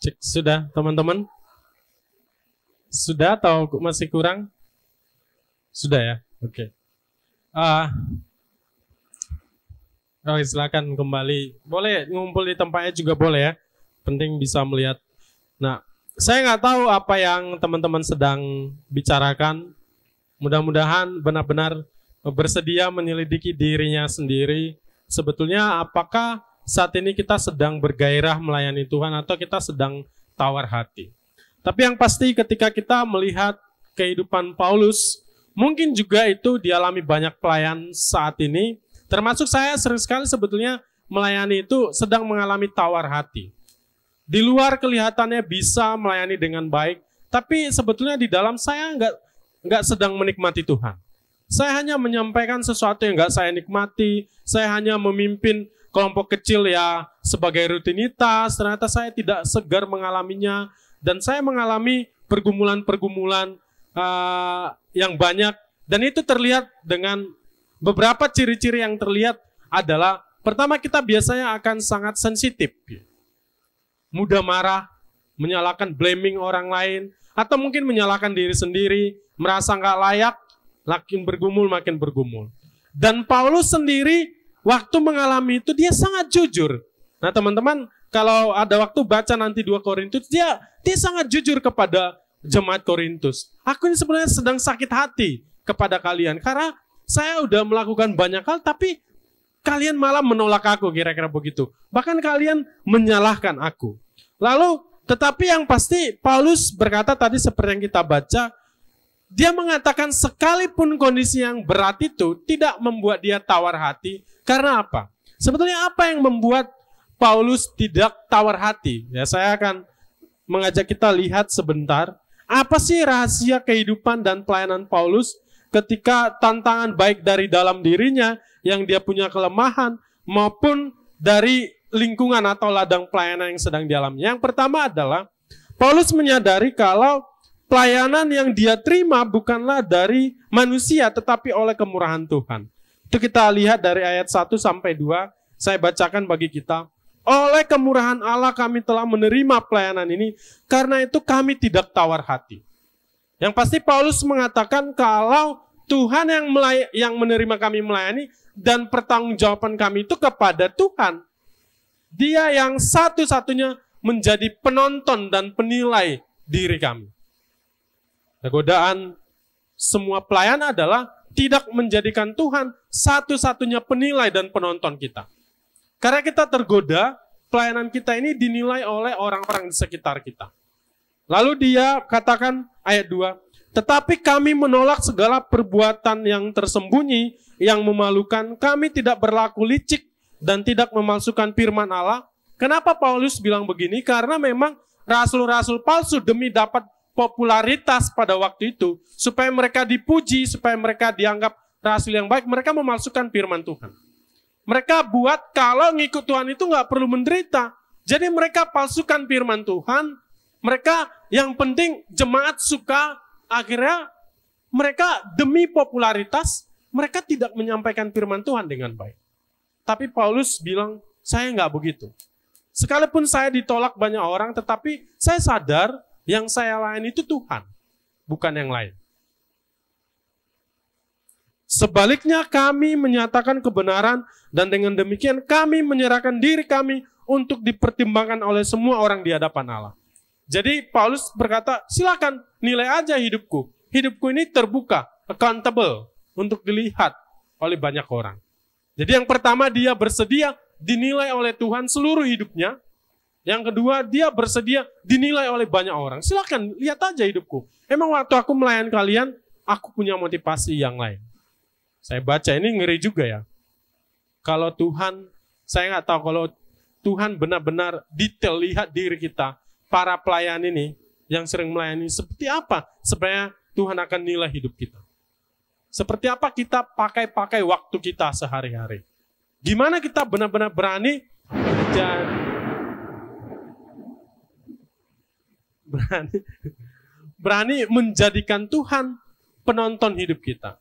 Cek, sudah teman-teman? Sudah atau masih kurang? Sudah ya? Oke. Silakan kembali. Boleh ngumpul di tempatnya juga boleh ya. Penting bisa melihat. Nah, saya nggak tahu apa yang teman-teman sedang bicarakan. Mudah-mudahan benar-benar bersedia menyelidiki dirinya sendiri. Sebetulnya apakah saat ini kita sedang bergairah melayani Tuhan atau kita sedang tawar hati. Tapi yang pasti ketika kita melihat kehidupan Paulus, mungkin juga itu dialami banyak pelayan saat ini. Termasuk saya sering sekali sebetulnya melayani itu sedang mengalami tawar hati. Di luar kelihatannya bisa melayani dengan baik, tapi sebetulnya di dalam saya nggak sedang menikmati Tuhan. Saya hanya menyampaikan sesuatu yang nggak saya nikmati, saya hanya memimpin kelompok kecil ya sebagai rutinitas, ternyata saya tidak segar mengalaminya, dan saya mengalami pergumulan-pergumulan yang banyak, dan itu terlihat dengan beberapa ciri-ciri yang terlihat adalah, pertama kita biasanya akan sangat sensitif, mudah marah, menyalahkan blaming orang lain, atau mungkin menyalahkan diri sendiri, merasa nggak layak, makin bergumul. Dan Paulus sendiri waktu mengalami itu dia sangat jujur. Nah teman-teman, kalau ada waktu baca nanti 2 Korintus, dia sangat jujur kepada jemaat Korintus. Aku ini sebenarnya sedang sakit hati kepada kalian, karena saya udah melakukan banyak hal, tapi kalian malah menolak aku, kira-kira begitu. Bahkan kalian menyalahkan aku. Lalu, tetapi yang pasti Paulus berkata tadi seperti yang kita baca, dia mengatakan sekalipun kondisi yang berat itu tidak membuat dia tawar hati. Karena apa? Sebetulnya apa yang membuat Paulus tidak tawar hati? Ya, saya akan mengajak kita lihat sebentar. Apa sih rahasia kehidupan dan pelayanan Paulus ketika tantangan baik dari dalam dirinya yang dia punya kelemahan maupun dari lingkungan atau ladang pelayanan yang sedang dialami. Yang pertama adalah Paulus menyadari kalau pelayanan yang dia terima bukanlah dari manusia tetapi oleh kemurahan Tuhan. Itu kita lihat dari ayat 1 sampai 2, saya bacakan bagi kita. Oleh kemurahan Allah kami telah menerima pelayanan ini, karena itu kami tidak tawar hati. Yang pasti Paulus mengatakan kalau Tuhan yang menerima kami melayani dan pertanggungjawaban kami itu kepada Tuhan. Dia yang satu-satunya menjadi penonton dan penilai diri kami. Godaan semua pelayan adalah tidak menjadikan Tuhan satu-satunya penilai dan penonton kita. Karena kita tergoda, pelayanan kita ini dinilai oleh orang-orang di sekitar kita. Lalu dia katakan ayat 2, tetapi kami menolak segala perbuatan yang tersembunyi, yang memalukan, kami tidak berlaku licik dan tidak memalsukan firman Allah. Kenapa Paulus bilang begini? Karena memang rasul-rasul palsu demi dapat popularitas pada waktu itu, supaya mereka dipuji, supaya mereka dianggap rasul yang baik, mereka memalsukan firman Tuhan. Mereka buat kalau ngikut Tuhan itu nggak perlu menderita. Jadi mereka palsukan firman Tuhan, mereka yang penting jemaat suka, akhirnya mereka demi popularitas, mereka tidak menyampaikan firman Tuhan dengan baik. Tapi Paulus bilang, saya nggak begitu. Sekalipun saya ditolak banyak orang, tetapi saya sadar yang saya layani itu Tuhan, bukan yang lain. Sebaliknya kami menyatakan kebenaran dan dengan demikian kami menyerahkan diri kami untuk dipertimbangkan oleh semua orang di hadapan Allah. Jadi Paulus berkata, silakan nilai aja hidupku. Hidupku ini terbuka, accountable untuk dilihat oleh banyak orang. Jadi yang pertama dia bersedia dinilai oleh Tuhan seluruh hidupnya. Yang kedua, dia bersedia dinilai oleh banyak orang. Silakan, lihat aja hidupku. Emang waktu aku melayani kalian, aku punya motivasi yang lain. Saya baca ini ngeri juga ya. Kalau Tuhan, saya nggak tahu kalau Tuhan benar-benar detail lihat diri kita, para pelayan ini yang sering melayani, seperti apa sebenarnya Tuhan akan nilai hidup kita. Seperti apa kita pakai waktu kita sehari-hari. Gimana kita benar-benar berani berani menjadikan Tuhan penonton hidup kita.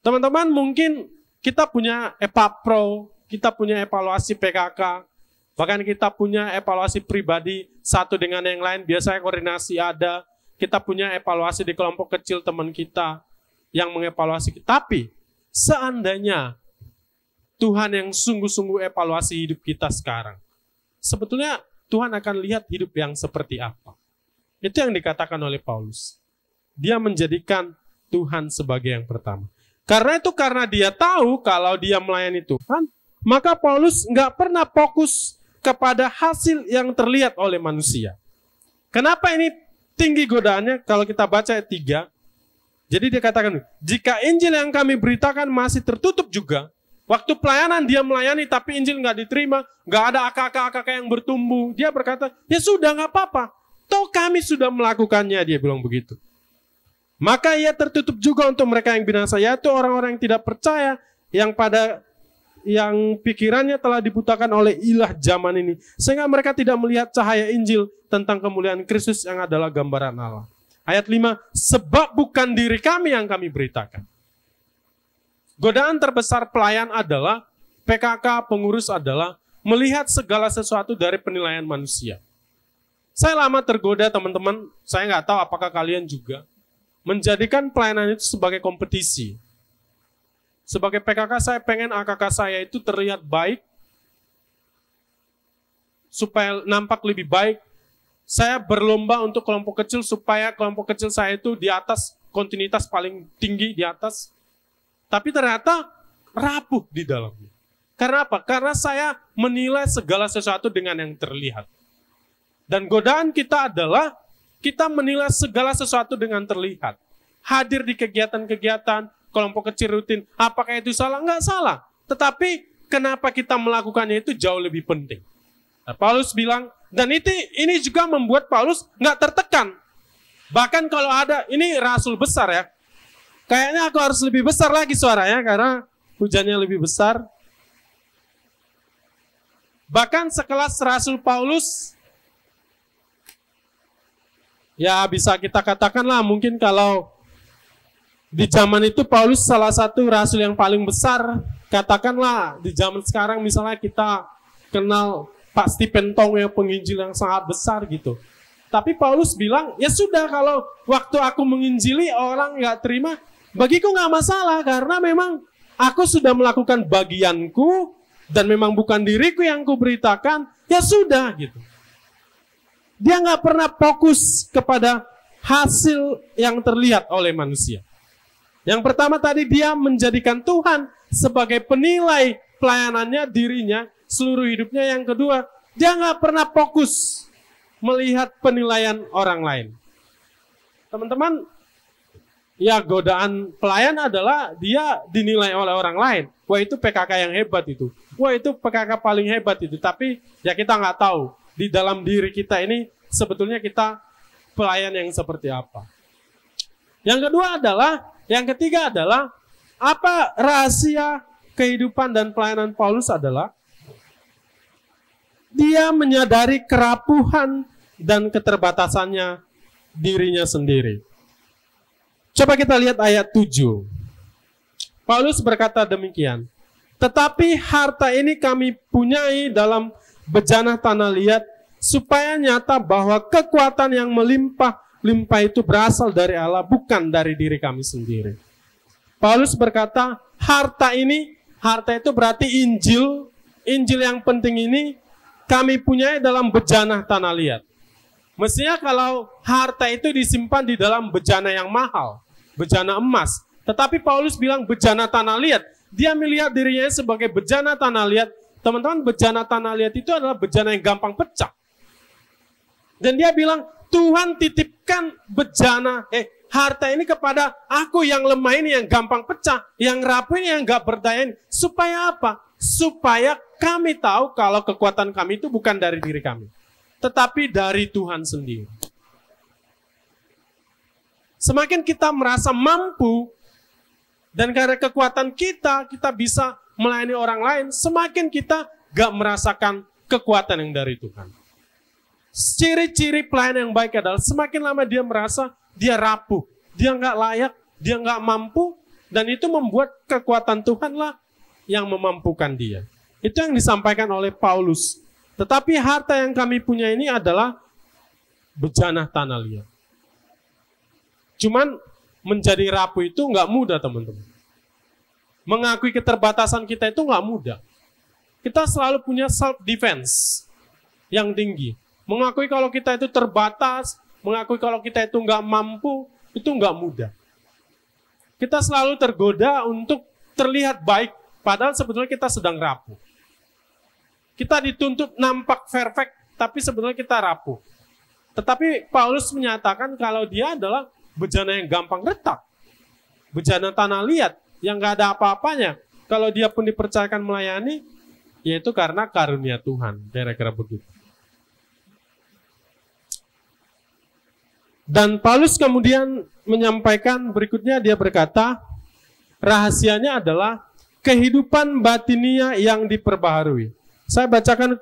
Teman-teman, mungkin kita punya EPA Pro, kita punya evaluasi PKK, Bahkan kita punya evaluasi pribadi satu dengan yang lain, biasanya koordinasi ada. Kita punya evaluasi di kelompok kecil teman kita yang mengevaluasi kita. Tapi seandainya Tuhan yang sungguh-sungguh evaluasi hidup kita sekarang, sebetulnya Tuhan akan lihat hidup yang seperti apa. Itu yang dikatakan oleh Paulus. Dia menjadikan Tuhan sebagai yang pertama. Karena dia tahu kalau dia melayani Tuhan, maka Paulus nggak pernah fokus kepada hasil yang terlihat oleh manusia. Kenapa ini tinggi godaannya? Kalau kita baca ayat 3, jadi dia katakan, jika Injil yang kami beritakan masih tertutup juga, waktu pelayanan dia melayani tapi Injil nggak diterima, nggak ada AKK yang bertumbuh, dia berkata, ya sudah nggak apa-apa, toh kami sudah melakukannya, dia bilang begitu. Maka ia tertutup juga untuk mereka yang binasa, yaitu orang-orang yang tidak percaya, yang pikirannya telah dibutakan oleh ilah zaman ini, sehingga mereka tidak melihat cahaya Injil tentang kemuliaan Kristus yang adalah gambaran Allah. Ayat 5, sebab bukan diri kami yang kami beritakan. Godaan terbesar pelayan adalah, PKK pengurus adalah, melihat segala sesuatu dari penilaian manusia. Saya lama tergoda teman-teman, saya nggak tahu apakah kalian juga, menjadikan pelayanan itu sebagai kompetisi. Sebagai PKK saya pengen AKK saya itu terlihat baik, supaya nampak lebih baik. Saya berlomba untuk kelompok kecil supaya kelompok kecil saya itu di atas, kontinuitas paling tinggi di atas. Tapi ternyata rapuh di dalamnya. Karena apa? Karena saya menilai segala sesuatu dengan yang terlihat. Dan godaan kita adalah kita menilai segala sesuatu dengan terlihat. Hadir di kegiatan-kegiatan, kelompok kecil rutin, apakah itu salah? Enggak salah. Tetapi kenapa kita melakukannya itu jauh lebih penting. Nah, Paulus bilang, dan ini juga membuat Paulus nggak tertekan. Bahkan kalau ada, ini rasul besar ya, kayaknya aku harus lebih besar lagi suaranya karena hujannya lebih besar. Bahkan sekelas rasul Paulus, ya bisa kita katakanlah mungkin kalau di zaman itu Paulus salah satu rasul yang paling besar. Katakanlah di zaman sekarang misalnya kita kenal Pak Stephen Tong yang penginjil yang sangat besar gitu. Tapi Paulus bilang, ya sudah kalau waktu aku menginjili orang nggak terima, bagiku nggak masalah karena memang aku sudah melakukan bagianku dan memang bukan diriku yang kuberitakan, ya sudah gitu. Dia nggak pernah fokus kepada hasil yang terlihat oleh manusia. Yang pertama tadi dia menjadikan Tuhan sebagai penilai pelayanannya, dirinya, seluruh hidupnya. Yang kedua, dia nggak pernah fokus melihat penilaian orang lain. Teman-teman, ya godaan pelayan adalah dia dinilai oleh orang lain. Wah itu PKK yang hebat itu. Wah itu PKK paling hebat itu. Tapi ya kita nggak tahu di dalam diri kita ini sebetulnya kita pelayan yang seperti apa. Yang ketiga adalah apa rahasia kehidupan dan pelayanan Paulus adalah dia menyadari kerapuhan dan keterbatasannya dirinya sendiri. Coba kita lihat ayat 7. Paulus berkata demikian, tetapi harta ini kami punyai dalam bejana tanah liat, supaya nyata bahwa kekuatan yang melimpah itu berasal dari Allah, bukan dari diri kami sendiri. Paulus berkata, harta itu berarti Injil yang penting ini kami punyai dalam bejana tanah liat. Mestinya kalau harta itu disimpan di dalam bejana yang mahal, bejana emas. Tetapi Paulus bilang bejana tanah liat. Dia melihat dirinya sebagai bejana tanah liat. Teman-teman, bejana tanah liat itu adalah bejana yang gampang pecah. Dan dia bilang, Tuhan titipkan harta ini kepada aku yang lemah ini, yang gampang pecah, yang rapuh ini, yang gak berdaya ini. Supaya apa? Supaya kami tahu kalau kekuatan kami itu bukan dari diri kami, tetapi dari Tuhan sendiri. Semakin kita merasa mampu, dan karena kekuatan kita bisa melayani orang lain, semakin kita gak merasakan kekuatan yang dari Tuhan. Ciri-ciri pelayan yang baik adalah semakin lama dia merasa dia rapuh, dia nggak layak, dia nggak mampu, dan itu membuat kekuatan Tuhanlah yang memampukan dia. Itu yang disampaikan oleh Paulus Tetapi harta yang kami punya ini adalah bejana tanah liat. Cuman menjadi rapuh itu nggak mudah, teman-teman. Mengakui keterbatasan kita itu nggak mudah. Kita selalu punya self-defense yang tinggi. Mengakui kalau kita itu terbatas, mengakui kalau kita itu nggak mampu, itu nggak mudah. Kita selalu tergoda untuk terlihat baik, padahal sebetulnya kita sedang rapuh. Kita dituntut nampak perfect, tapi sebetulnya kita rapuh. Tetapi Paulus menyatakan kalau dia adalah bejana yang gampang retak. Bejana tanah liat, yang nggak ada apa-apanya. Kalau dia pun dipercayakan melayani, yaitu karena karunia Tuhan. Kira-kira begitu. Dan Paulus kemudian menyampaikan berikutnya, dia berkata, rahasianya adalah kehidupan batinia yang diperbaharui. Saya bacakan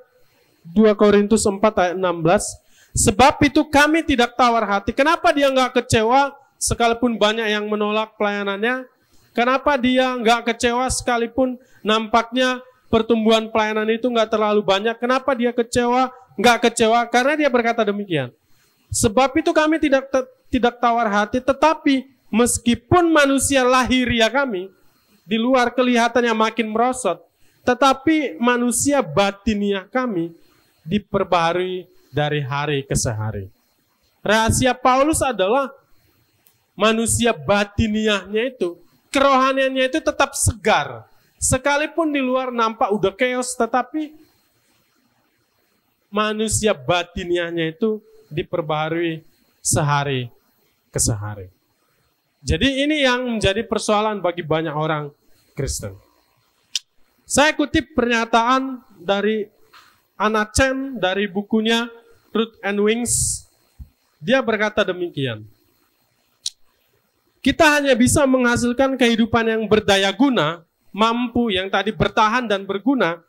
2 Korintus 4 ayat 16. Sebab itu kami tidak tawar hati. Kenapa dia nggak kecewa sekalipun banyak yang menolak pelayanannya? Kenapa dia nggak kecewa sekalipun nampaknya pertumbuhan pelayanan itu nggak terlalu banyak? Kenapa dia kecewa? Nggak kecewa karena dia berkata demikian. Sebab itu kami tidak tawar hati, tetapi meskipun manusia lahiriah kami di luar kelihatannya makin merosot, tetapi manusia batiniah kami diperbaharui dari hari ke hari. Rahasia Paulus adalah manusia batiniahnya itu, kerohaniannya itu tetap segar. Sekalipun di luar nampak udah chaos, tetapi manusia batiniahnya itu diperbaharui sehari ke hari. Jadi ini yang menjadi persoalan bagi banyak orang Kristen. Saya kutip pernyataan dari Anna Chen dari bukunya Root and Wings. Dia berkata demikian. Kita hanya bisa menghasilkan kehidupan yang berdaya guna, mampu, yang tadi bertahan dan berguna,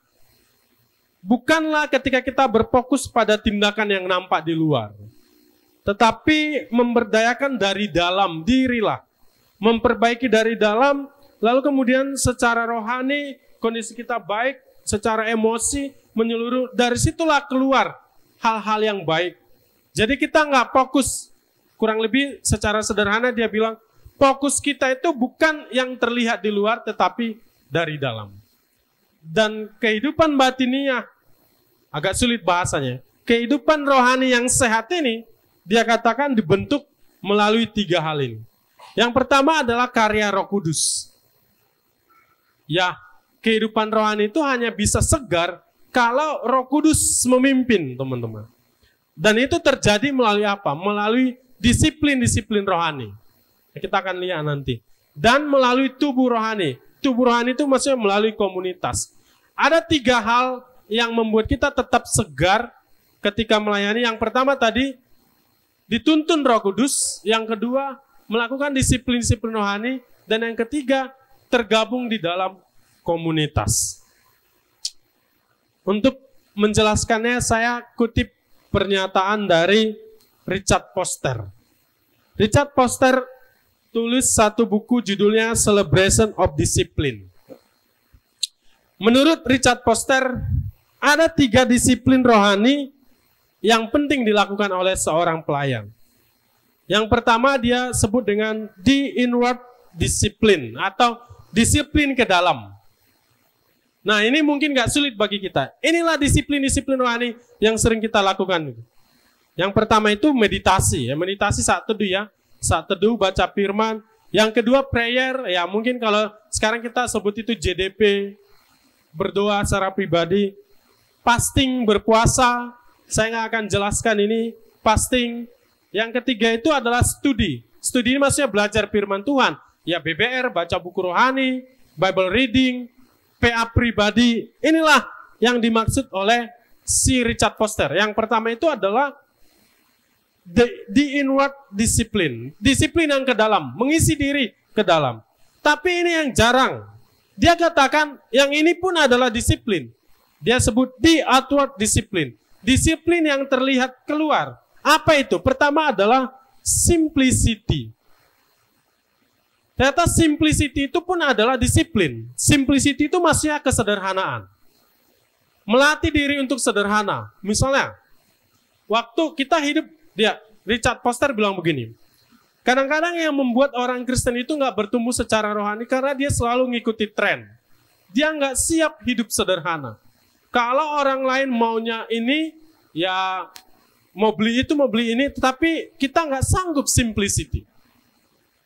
bukanlah ketika kita berfokus pada tindakan yang nampak di luar. Tetapi memberdayakan dari dalam dirilah. Memperbaiki dari dalam, lalu kemudian secara rohani, kondisi kita baik, secara emosi, menyeluruh, dari situlah keluar hal-hal yang baik. Jadi kita nggak fokus, kurang lebih secara sederhana dia bilang, fokus kita itu bukan yang terlihat di luar, tetapi dari dalam. Dan kehidupan batiniah, agak sulit bahasanya, kehidupan rohani yang sehat ini, dia katakan dibentuk melalui 3 hal ini. Yang pertama adalah karya Roh Kudus. Ya, kehidupan rohani itu hanya bisa segar kalau Roh Kudus memimpin, teman-teman. Dan itu terjadi melalui apa? Melalui disiplin-disiplin rohani. Kita akan lihat nanti. Dan melalui tubuh rohani. Tubuh rohani itu maksudnya melalui komunitas. Ada 3 hal yang membuat kita tetap segar ketika melayani. Yang pertama tadi, dituntun Roh Kudus. Yang kedua, melakukan disiplin-disiplin rohani. Dan yang ketiga, tergabung di dalam komunitas. Untuk menjelaskannya, saya kutip pernyataan dari Richard Foster. Richard Foster tulis satu buku judulnya Celebration of Discipline. Menurut Richard Foster, ada 3 disiplin rohani yang penting dilakukan oleh seorang pelayan. Yang pertama dia sebut dengan the inward discipline atau disiplin ke dalam. Nah ini mungkin gak sulit bagi kita. Inilah disiplin-disiplin rohani yang sering kita lakukan. Yang pertama itu meditasi. Ya, meditasi saat teduh ya. Saat teduh baca firman. Yang kedua prayer. Ya mungkin kalau sekarang kita sebut itu JDP. Berdoa secara pribadi. Fasting, berpuasa. Saya nggak akan jelaskan ini. Fasting. Yang ketiga itu adalah studi. Studi ini maksudnya belajar firman Tuhan. Ya BBR, baca buku rohani, Bible reading, PA pribadi. Inilah yang dimaksud oleh si Richard Foster. Yang pertama itu adalah the inward discipline. Disiplin yang ke dalam, mengisi diri ke dalam. Tapi ini yang jarang. Dia katakan yang ini pun adalah disiplin. Dia sebut the outward discipline. Disiplin yang terlihat keluar. Apa itu? Pertama adalah simplicity. Ternyata simplicity itu pun adalah disiplin. Simplicity itu maksudnya kesederhanaan. Melatih diri untuk sederhana. Misalnya, waktu kita hidup, Richard Foster bilang begini, kadang-kadang yang membuat orang Kristen itu nggak bertumbuh secara rohani karena dia selalu ngikuti tren. Dia nggak siap hidup sederhana. Kalau orang lain maunya ini, ya mau beli ini, tetapi kita nggak sanggup simplicity.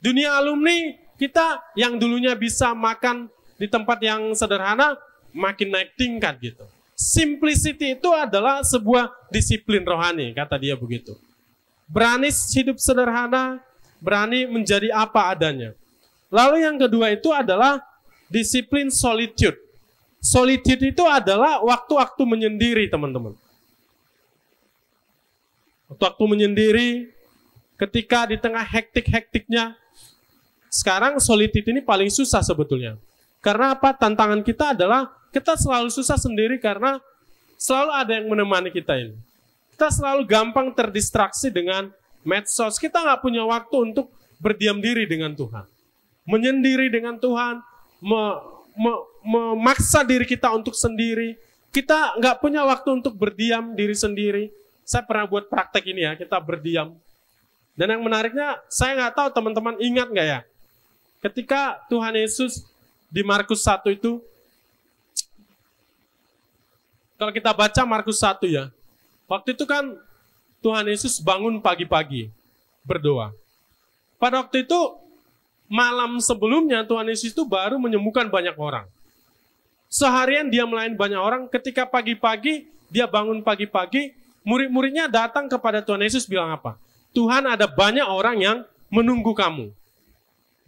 Dunia alumni, kita yang dulunya bisa makan di tempat yang sederhana, makin naik tingkat gitu. Simplicity itu adalah sebuah disiplin rohani, kata dia begitu. Berani hidup sederhana, berani menjadi apa adanya. Lalu yang kedua itu adalah disiplin solitude. Solitude itu adalah waktu-waktu menyendiri, teman-teman. Waktu-waktu menyendiri, ketika di tengah hektik-hektiknya. Sekarang solitude ini paling susah sebetulnya. Karena apa? Tantangan kita adalah kita selalu susah sendiri karena selalu ada yang menemani kita ini. Kita selalu gampang terdistraksi dengan medsos. Kita nggak punya waktu untuk berdiam diri dengan Tuhan. Menyendiri dengan Tuhan, memaksa diri kita untuk sendiri. Kita nggak punya waktu untuk berdiam diri sendiri. Saya pernah buat praktek ini ya, kita berdiam. Dan yang menariknya, saya nggak tahu teman-teman ingat nggak ya, ketika Tuhan Yesus di Markus 1 itu, kalau kita baca Markus 1 ya, waktu itu kan Tuhan Yesus bangun pagi-pagi berdoa. Pada waktu itu, malam sebelumnya Tuhan Yesus itu baru menyembuhkan banyak orang. Seharian dia melayani banyak orang, ketika pagi-pagi, dia bangun pagi-pagi, murid-muridnya datang kepada Tuhan Yesus bilang apa? Tuhan, ada banyak orang yang menunggu kamu.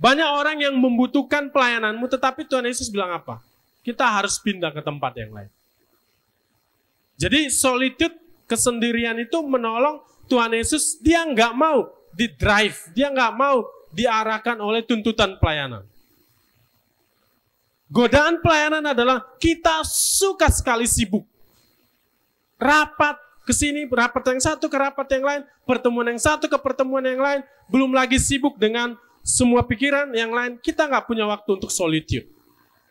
Banyak orang yang membutuhkan pelayananmu, tetapi Tuhan Yesus bilang apa? Kita harus pindah ke tempat yang lain. Jadi solitude, kesendirian itu menolong Tuhan Yesus, dia nggak mau di-drive, dia nggak mau diarahkan oleh tuntutan pelayanan. Godaan pelayanan adalah kita suka sekali sibuk. Rapat ke sini, rapat yang satu ke rapat yang lain, pertemuan yang satu ke pertemuan yang lain, belum lagi sibuk dengan semua pikiran yang lain, kita nggak punya waktu untuk solitude.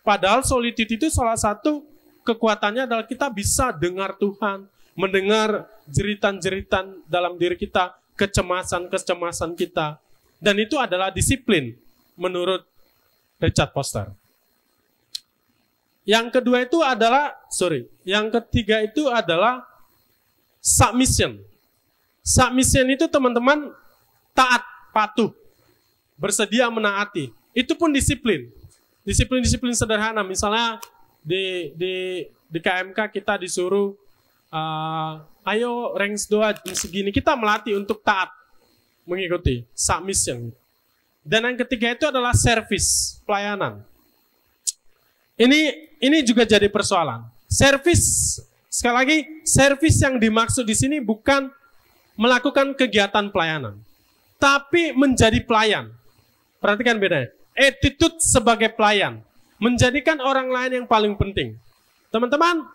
Padahal solitude itu salah satu kekuatannya adalah kita bisa dengar Tuhan, mendengar jeritan-jeritan dalam diri kita, kecemasan-kecemasan kita. Dan itu adalah disiplin menurut Richard Foster. Yang kedua itu adalah, yang ketiga itu adalah submission. Submission itu teman-teman taat, patuh, bersedia menaati. Itu pun disiplin. Disiplin-disiplin sederhana. Misalnya di KMK kita disuruh, ayo ranks doa segini. Kita melatih untuk taat, mengikuti, submission. Dan yang ketiga itu adalah service, pelayanan. Ini juga jadi persoalan. Service, sekali lagi, service yang dimaksud di sini bukan melakukan kegiatan pelayanan, tapi menjadi pelayan. Perhatikan bedanya. Attitude sebagai pelayan, menjadikan orang lain yang paling penting. Teman-teman,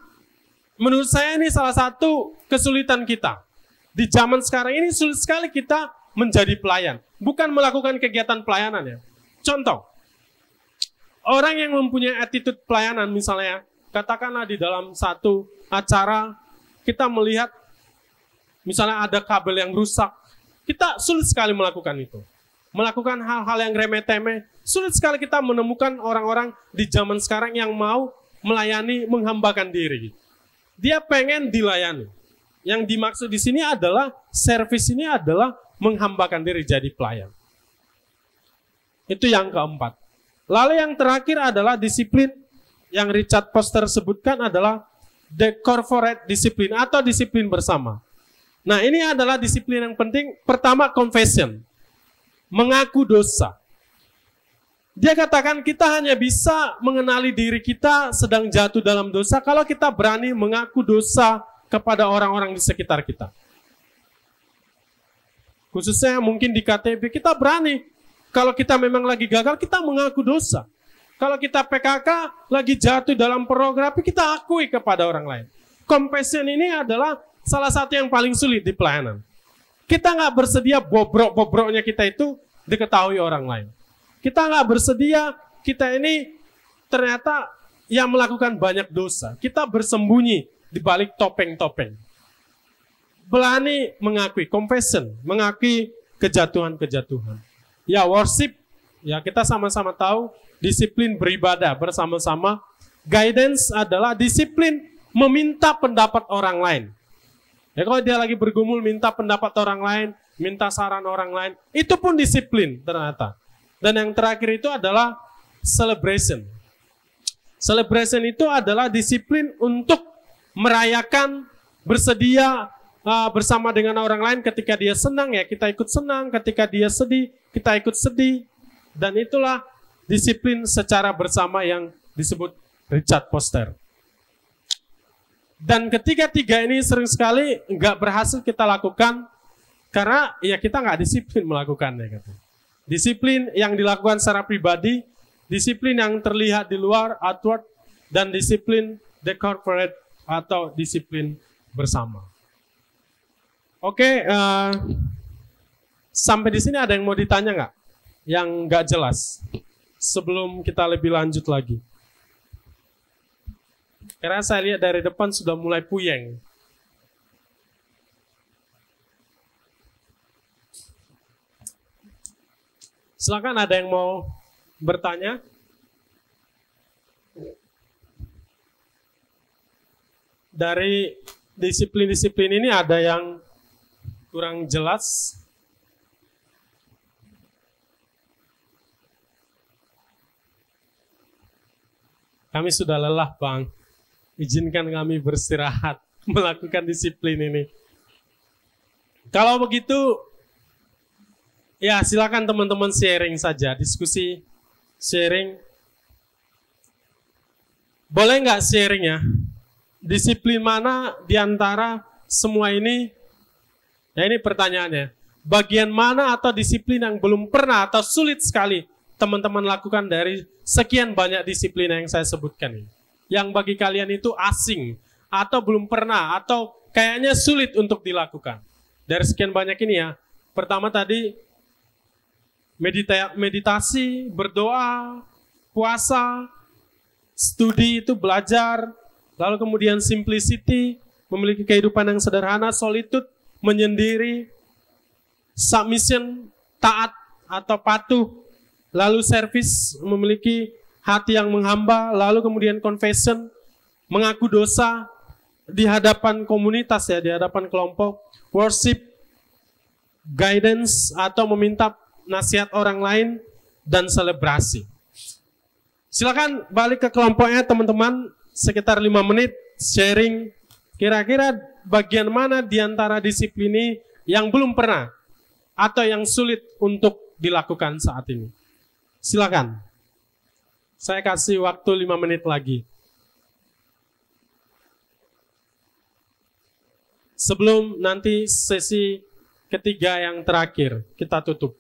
menurut saya ini salah satu kesulitan kita. Di zaman sekarang ini sulit sekali kita menjadi pelayan, bukan melakukan kegiatan pelayanan ya. Contoh, orang yang mempunyai attitude pelayanan misalnya, katakanlah di dalam satu acara, kita melihat misalnya ada kabel yang rusak, kita sulit sekali melakukan itu. Melakukan hal-hal yang remeh-temeh, sulit sekali kita menemukan orang-orang di zaman sekarang yang mau melayani, menghambakan diri. Dia pengen dilayani. Yang dimaksud di sini adalah, service ini adalah menghambakan diri jadi pelayan. Itu yang keempat. Lalu yang terakhir adalah disiplin yang Richard Foster sebutkan adalah the corporate discipline atau disiplin bersama. Nah, ini adalah disiplin yang penting. Pertama, confession. Mengaku dosa. Dia katakan kita hanya bisa mengenali diri kita sedang jatuh dalam dosa kalau kita berani mengaku dosa kepada orang-orang di sekitar kita. Khususnya mungkin di KTB, kita berani. Kalau kita memang lagi gagal, kita mengaku dosa. Kalau kita PKK, lagi jatuh dalam pornografi, kita akui kepada orang lain. Confession ini adalah salah satu yang paling sulit di pelayanan. Kita nggak bersedia bobrok-bobroknya kita itu diketahui orang lain. Kita nggak bersedia, kita ini ternyata yang melakukan banyak dosa. Kita bersembunyi di balik topeng-topeng. Berani mengakui, confession, mengakui kejatuhan-kejatuhan. Ya, worship, ya kita sama-sama tahu, disiplin beribadah bersama-sama. Guidance adalah disiplin meminta pendapat orang lain. Ya, kalau dia lagi bergumul minta pendapat orang lain, minta saran orang lain, itu pun disiplin ternyata. Dan yang terakhir itu adalah celebration. Celebration itu adalah disiplin untuk merayakan, bersedia bersama dengan orang lain. Ketika dia senang, ya kita ikut senang. Ketika dia sedih, kita ikut sedih. Dan itulah disiplin secara bersama yang disebut Richard Foster. Dan ketiga-tiga ini sering sekali nggak berhasil kita lakukan karena ya kita nggak disiplin melakukannya. Disiplin yang dilakukan secara pribadi, disiplin yang terlihat di luar, outward, dan disiplin the corporate atau disiplin bersama. Oke, sampai di sini ada yang mau ditanya nggak? Yang nggak jelas sebelum kita lebih lanjut lagi. Karena saya lihat dari depan sudah mulai puyeng. Silakan, ada yang mau bertanya? Dari disiplin-disiplin ini ada yang kurang jelas? Kami sudah lelah, Bang. Izinkan kami beristirahat melakukan disiplin ini. Kalau begitu, ya silakan teman-teman sharing saja, diskusi, sharing. Boleh nggak sharing ya? Disiplin mana di antara semua ini? Ya ini pertanyaannya. Bagian mana atau disiplin yang belum pernah atau sulit sekali teman-teman lakukan dari sekian banyak disiplin yang saya sebutkan ini? Yang bagi kalian itu asing, atau belum pernah, atau kayaknya sulit untuk dilakukan. Dari sekian banyak ini ya, pertama tadi meditasi, berdoa, puasa, studi itu belajar, lalu kemudian simplicity, memiliki kehidupan yang sederhana, solitude, menyendiri, submission, taat atau patuh, lalu service, memiliki hati yang menghamba, lalu kemudian confession, mengaku dosa di hadapan komunitas ya, di hadapan kelompok, worship, guidance atau meminta nasihat orang lain, dan selebrasi. Silakan balik ke kelompoknya teman-teman, sekitar 5 menit sharing kira-kira bagian mana di antara disiplin ini yang belum pernah atau yang sulit untuk dilakukan saat ini. Silakan. Saya kasih waktu 5 menit lagi. Sebelum nanti sesi ketiga yang terakhir, kita tutup.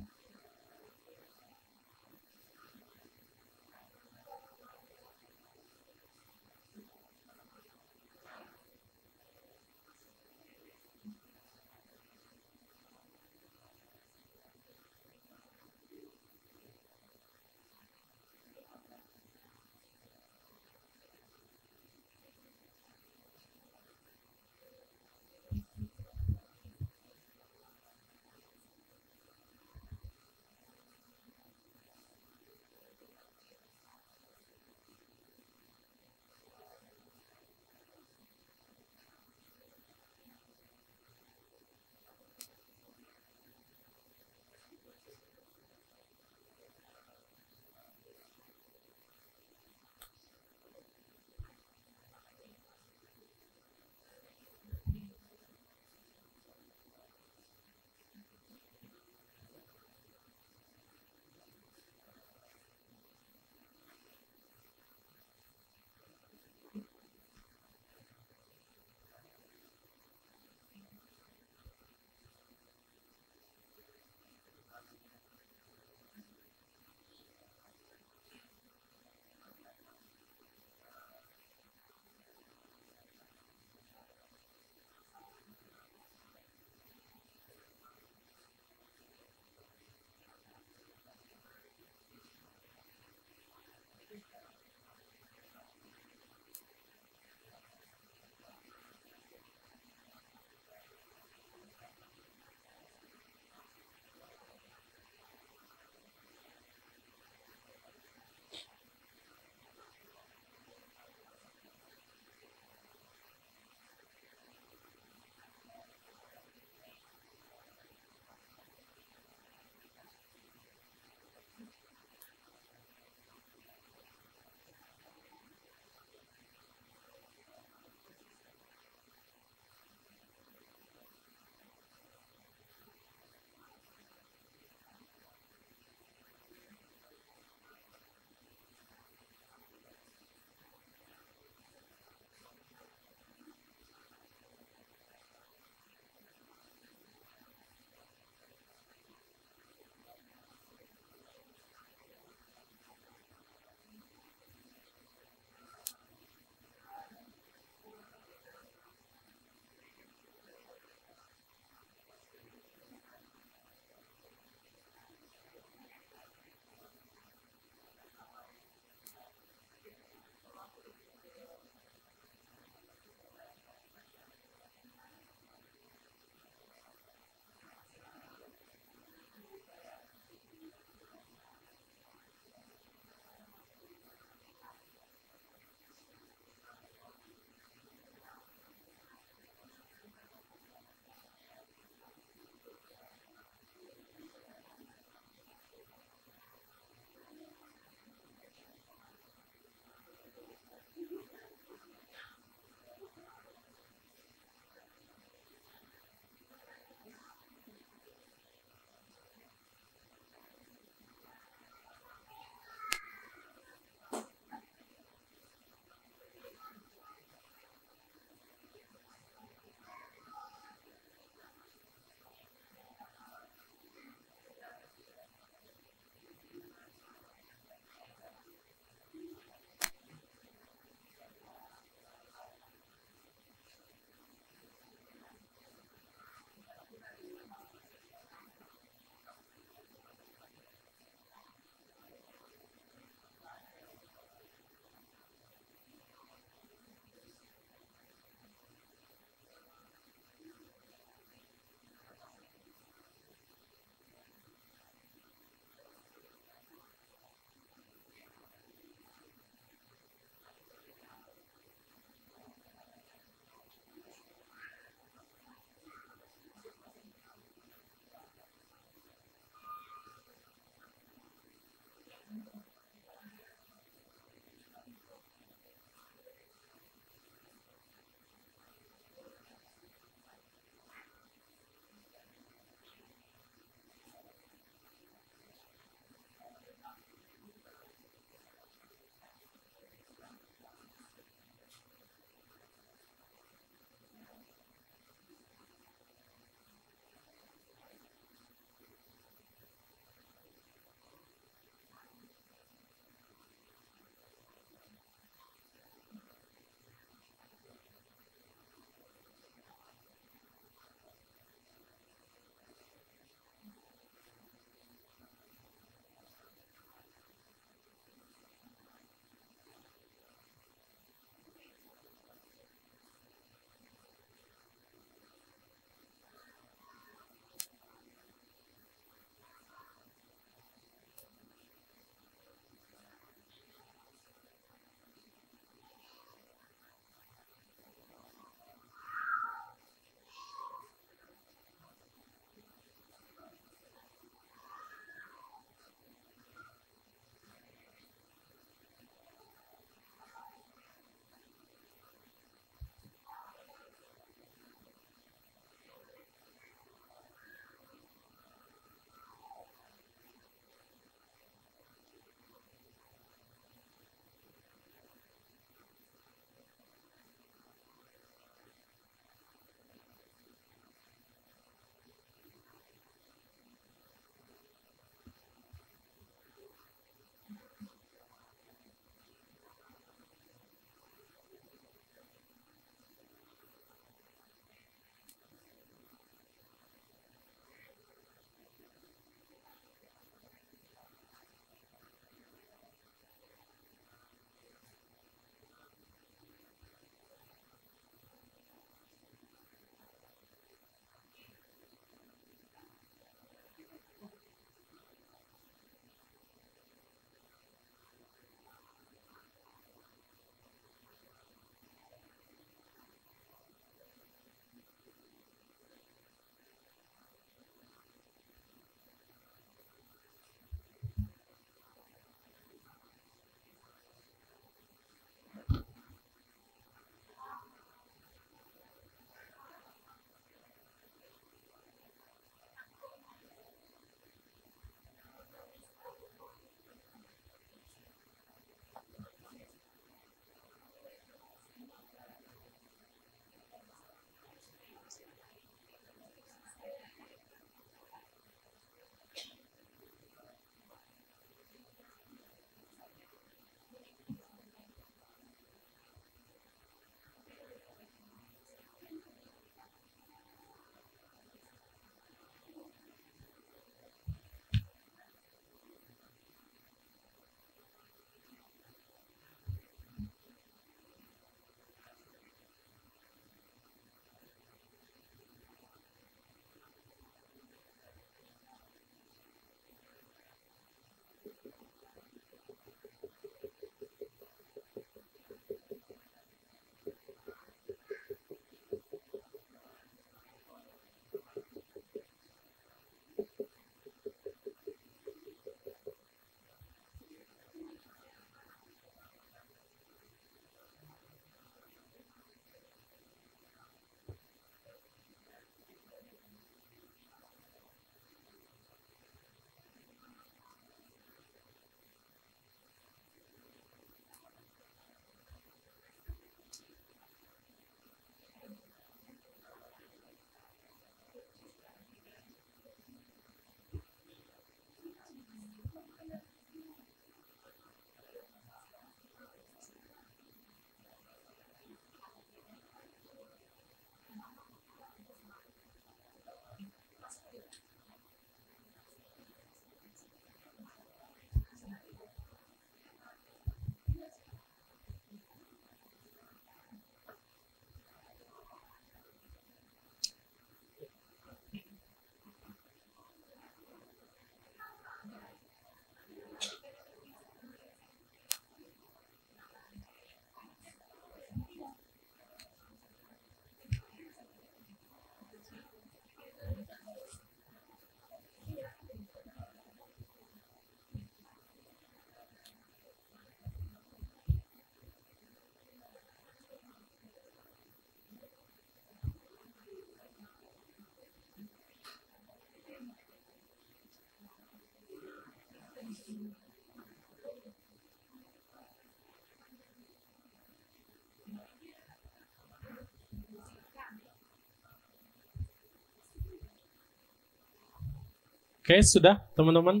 Oke, sudah teman-teman?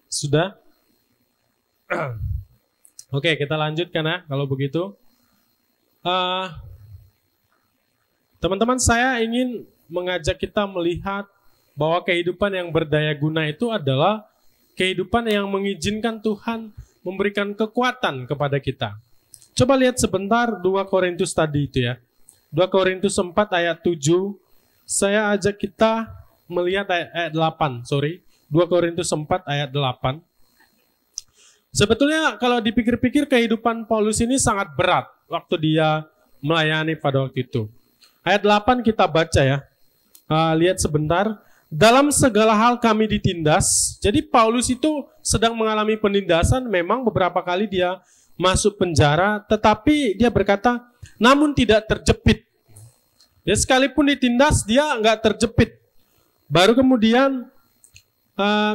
Sudah? Oke, kita lanjutkan ya kalau begitu. Teman-teman, saya ingin mengajak kita melihat bahwa kehidupan yang berdaya guna itu adalah kehidupan yang mengizinkan Tuhan memberikan kekuatan kepada kita. Coba lihat sebentar 2 Korintus tadi itu ya. 2 Korintus 4 ayat 7. Saya ajak kita melihat ayat 8, 2 Korintus 4 ayat 8. Sebetulnya kalau dipikir-pikir kehidupan Paulus ini sangat berat waktu dia melayani pada waktu itu. Ayat 8 kita baca ya. Lihat sebentar. Dalam segala hal kami ditindas. Jadi Paulus itu sedang mengalami penindasan. Memang beberapa kali dia masuk penjara. Tetapi dia berkata, namun tidak terjepit. Ya, sekalipun ditindas, dia nggak terjepit. Baru kemudian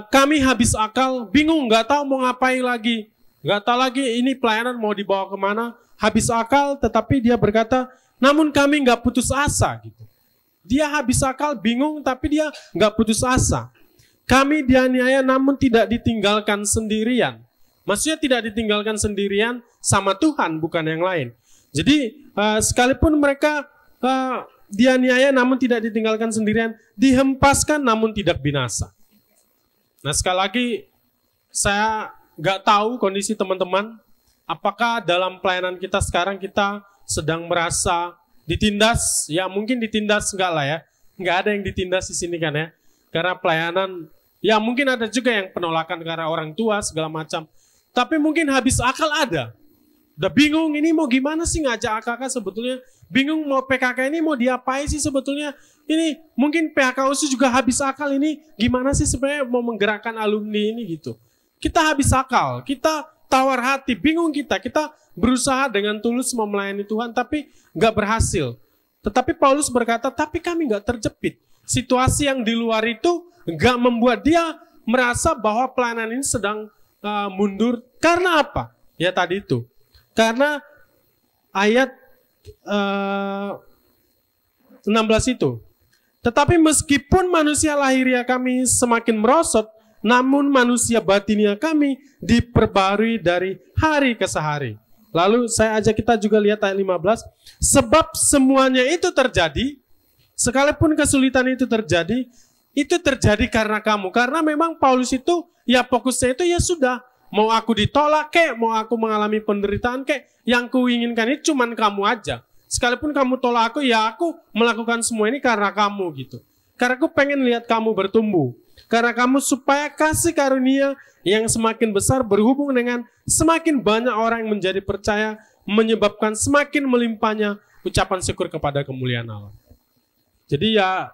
kami habis akal, bingung, nggak tahu mau ngapain lagi. Nggak tahu lagi ini pelayanan mau dibawa kemana. Habis akal, tetapi dia berkata, namun kami nggak putus asa. Gitu. Dia habis akal, bingung, tapi dia nggak putus asa. Kami dianiaya namun tidak ditinggalkan sendirian. Maksudnya tidak ditinggalkan sendirian sama Tuhan, bukan yang lain. Jadi sekalipun mereka dianiaya namun tidak ditinggalkan sendirian, dihempaskan namun tidak binasa. Nah sekali lagi, saya nggak tahu kondisi teman-teman, apakah dalam pelayanan kita sekarang kita sedang merasa ditindas? Ya mungkin ditindas enggak lah ya, nggak ada yang ditindas di sini kan ya, karena pelayanan, ya mungkin ada juga yang penolakan karena orang tua segala macam, tapi mungkin habis akal ada. Udah bingung ini mau gimana sih ngajak AKK sebetulnya, bingung mau PKK ini mau diapain sih sebetulnya, ini mungkin PHKUSU juga habis akal ini, gimana sih sebenarnya mau menggerakkan alumni ini gitu. Kita habis akal, kita tawar hati, bingung kita berusaha dengan tulus mau melayani Tuhan tapi gak berhasil. Tetapi Paulus berkata, tapi kami gak terjepit. Situasi yang di luar itu gak membuat dia merasa bahwa pelayanan ini sedang mundur. Karena apa? Ya tadi itu. Karena ayat 16 itu. Tetapi meskipun manusia lahiriah kami semakin merosot, namun manusia batinia kami diperbarui dari hari ke hari. Lalu saya ajak kita juga lihat ayat 15. Sebab semuanya itu terjadi, sekalipun kesulitan itu terjadi karena kamu. Karena memang Paulus itu, ya fokusnya itu ya sudah. Mau aku ditolak kek, mau aku mengalami penderitaan kek, yang kuinginkan itu cuman kamu aja. Sekalipun kamu tolak aku, ya aku melakukan semua ini karena kamu gitu. Karena aku pengen lihat kamu bertumbuh. Karena kamu supaya kasih karunia yang semakin besar berhubung dengan semakin banyak orang yang menjadi percaya, menyebabkan semakin melimpahnya ucapan syukur kepada kemuliaan Allah. Jadi ya,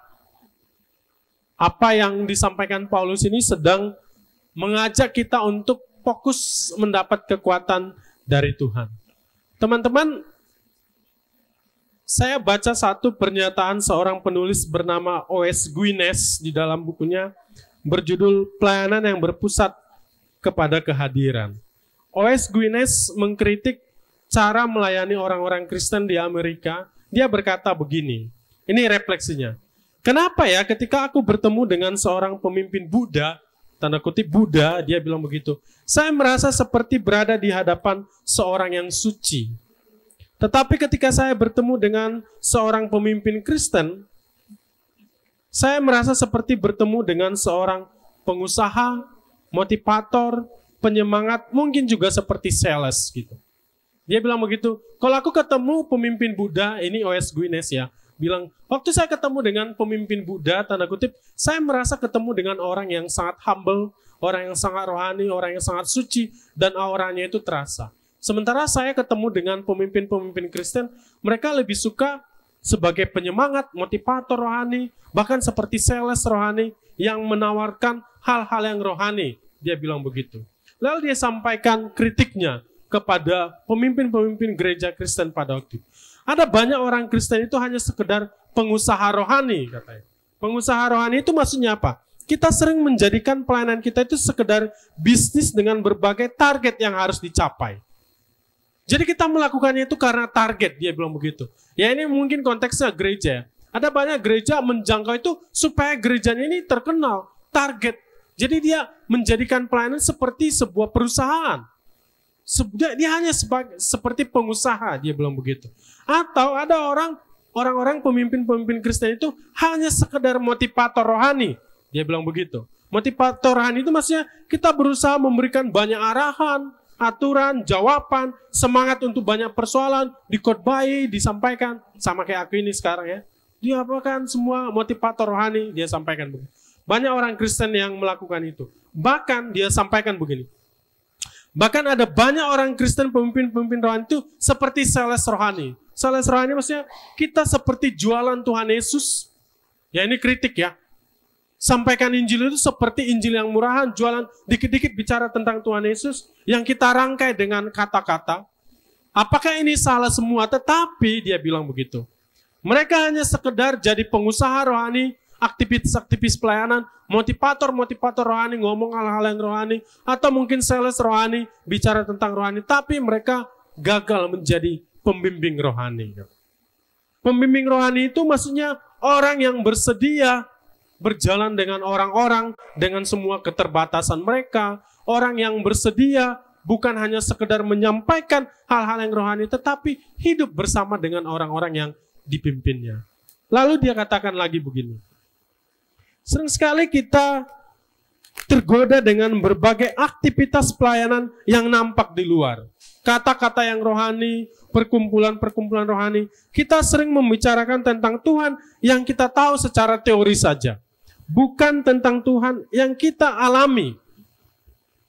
apa yang disampaikan Paulus ini sedang mengajak kita untuk fokus mendapat kekuatan dari Tuhan. Teman-teman, saya baca satu pernyataan seorang penulis bernama O.S. Guinness di dalam bukunya berjudul Pelayanan yang Berpusat kepada Kehadiran. O.S. Guinness mengkritik cara melayani orang-orang Kristen di Amerika. Dia berkata begini, ini refleksinya. Kenapa ya ketika aku bertemu dengan seorang pemimpin Buddha, tanda kutip Buddha, dia bilang begitu, saya merasa seperti berada di hadapan seorang yang suci. Tetapi ketika saya bertemu dengan seorang pemimpin Kristen, saya merasa seperti bertemu dengan seorang pengusaha, motivator, penyemangat, mungkin juga seperti sales gitu. Dia bilang begitu, kalau aku ketemu pemimpin Buddha, ini O.S. Guinness ya, bilang, waktu saya ketemu dengan pemimpin Buddha, tanda kutip, saya merasa ketemu dengan orang yang sangat humble, orang yang sangat rohani, orang yang sangat suci, dan auranya itu terasa. Sementara saya ketemu dengan pemimpin-pemimpin Kristen, mereka lebih suka sebagai penyemangat, motivator rohani, bahkan seperti sales rohani, yang menawarkan hal-hal yang rohani. Dia bilang begitu. Lalu dia sampaikan kritiknya kepada pemimpin-pemimpin gereja Kristen pada waktu itu. Ada banyak orang Kristen itu hanya sekedar pengusaha rohani, katanya. Pengusaha rohani itu maksudnya apa? Kita sering menjadikan pelayanan kita itu sekedar bisnis dengan berbagai target yang harus dicapai. Jadi kita melakukannya itu karena target, dia bilang begitu. Ya ini mungkin konteksnya gereja. Ada banyak gereja menjangkau itu supaya gerejanya ini terkenal. target. Jadi dia menjadikan pelayanan seperti sebuah perusahaan. Dia hanya seperti pengusaha, dia bilang begitu. Atau ada orang-orang pemimpin-pemimpin Kristen itu hanya sekedar motivator rohani, dia bilang begitu. Motivator rohani itu maksudnya kita berusaha memberikan banyak arahan, aturan, jawaban, semangat untuk banyak persoalan, dikhotbahi, disampaikan. Sama kayak aku ini sekarang ya. Dia apakan semua motivator rohani, dia sampaikan begitu. Banyak orang Kristen yang melakukan itu. Bahkan dia sampaikan begini. Bahkan ada banyak orang Kristen pemimpin-pemimpin rohani itu seperti sales rohani. Sales rohani maksudnya kita seperti jualan Tuhan Yesus. Ya ini kritik ya. Sampaikan Injil itu seperti Injil yang murahan, jualan dikit-dikit bicara tentang Tuhan Yesus yang kita rangkai dengan kata-kata. Apakah ini salah semua? Tetapi dia bilang begitu. Mereka hanya sekedar jadi pengusaha rohani, aktivis-aktivis pelayanan, motivator-motivator rohani, ngomong hal-hal yang rohani, atau mungkin sales rohani, bicara tentang rohani, tapi mereka gagal menjadi pembimbing rohani. Pembimbing rohani itu maksudnya orang yang bersedia berjalan dengan orang-orang dengan semua keterbatasan mereka, orang yang bersedia bukan hanya sekedar menyampaikan hal-hal yang rohani, tetapi hidup bersama dengan orang-orang yang dipimpinnya. Lalu dia katakan lagi begini, sering sekali kita tergoda dengan berbagai aktivitas pelayanan yang nampak di luar. Kata-kata yang rohani, perkumpulan-perkumpulan rohani. Kita sering membicarakan tentang Tuhan yang kita tahu secara teori saja. Bukan tentang Tuhan yang kita alami.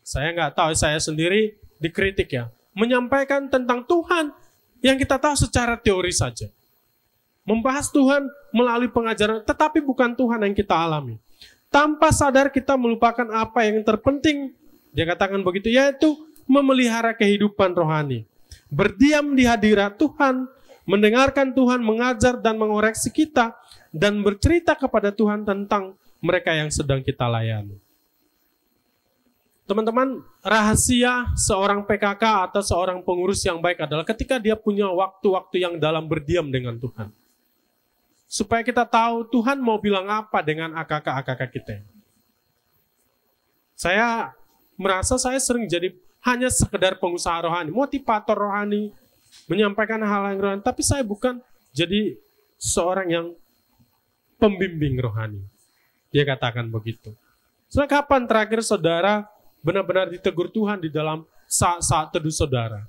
Saya nggak tahu, saya sendiri dikritik ya. Menyampaikan tentang Tuhan yang kita tahu secara teori saja. Membahas Tuhan melalui pengajaran, tetapi bukan Tuhan yang kita alami. Tanpa sadar kita melupakan apa yang terpenting. Dia katakan begitu, yaitu memelihara kehidupan rohani. Berdiam di hadirat Tuhan, mendengarkan Tuhan mengajar dan mengoreksi kita, dan bercerita kepada Tuhan tentang mereka yang sedang kita layani. Teman-teman, rahasia seorang PKK atau seorang pengurus yang baik adalah ketika dia punya waktu-waktu yang dalam berdiam dengan Tuhan. Supaya kita tahu Tuhan mau bilang apa dengan AKK-AKK kita. Saya merasa saya sering jadi hanya sekedar pengusaha rohani, motivator rohani, menyampaikan hal yang rohani, tapi saya bukan jadi seorang yang pembimbing rohani. Dia katakan begitu. Setelah kapan terakhir saudara benar-benar ditegur Tuhan di dalam saat-saat teduh saudara?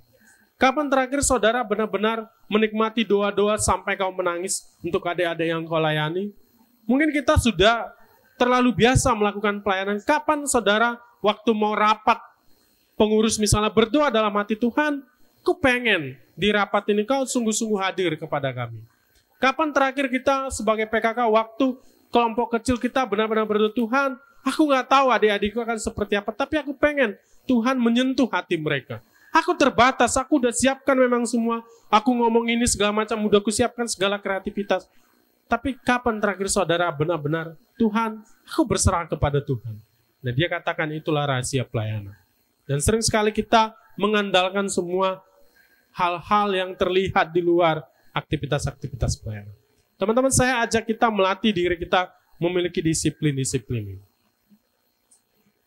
Kapan terakhir saudara benar-benar menikmati doa-doa sampai kau menangis untuk adik-adik yang kau layani? Mungkin kita sudah terlalu biasa melakukan pelayanan. Kapan saudara waktu mau rapat pengurus misalnya berdoa dalam hati, Tuhan, ku pengen di rapat ini kau sungguh-sungguh hadir kepada kami. Kapan terakhir kita sebagai PKK waktu kelompok kecil kita benar-benar berdoa, Tuhan, aku nggak tahu adik-adikku akan seperti apa, tapi aku pengen Tuhan menyentuh hati mereka. Aku terbatas, aku udah siapkan memang semua. Aku ngomong ini segala macam, udah aku siapkan segala kreativitas. Tapi kapan terakhir saudara benar-benar, Tuhan, aku berserah kepada Tuhan. Nah dia katakan itulah rahasia pelayanan. Dan sering sekali kita mengandalkan semua hal-hal yang terlihat di luar aktivitas-aktivitas pelayanan. Teman-teman, saya ajak kita melatih diri kita memiliki disiplin-disiplin.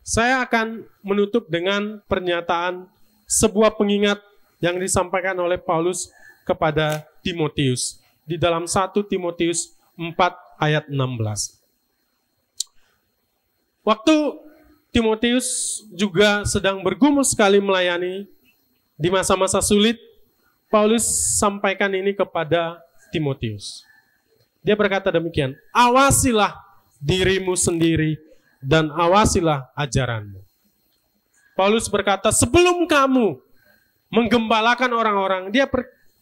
Saya akan menutup dengan pernyataan sebuah pengingat yang disampaikan oleh Paulus kepada Timotius di dalam 1 Timotius 4 ayat 16. Waktu Timotius juga sedang bergumul sekali melayani di masa-masa sulit, Paulus sampaikan ini kepada Timotius. Dia berkata demikian, awasilah dirimu sendiri dan awasilah ajaranmu. Paulus berkata, sebelum kamu menggembalakan orang-orang, dia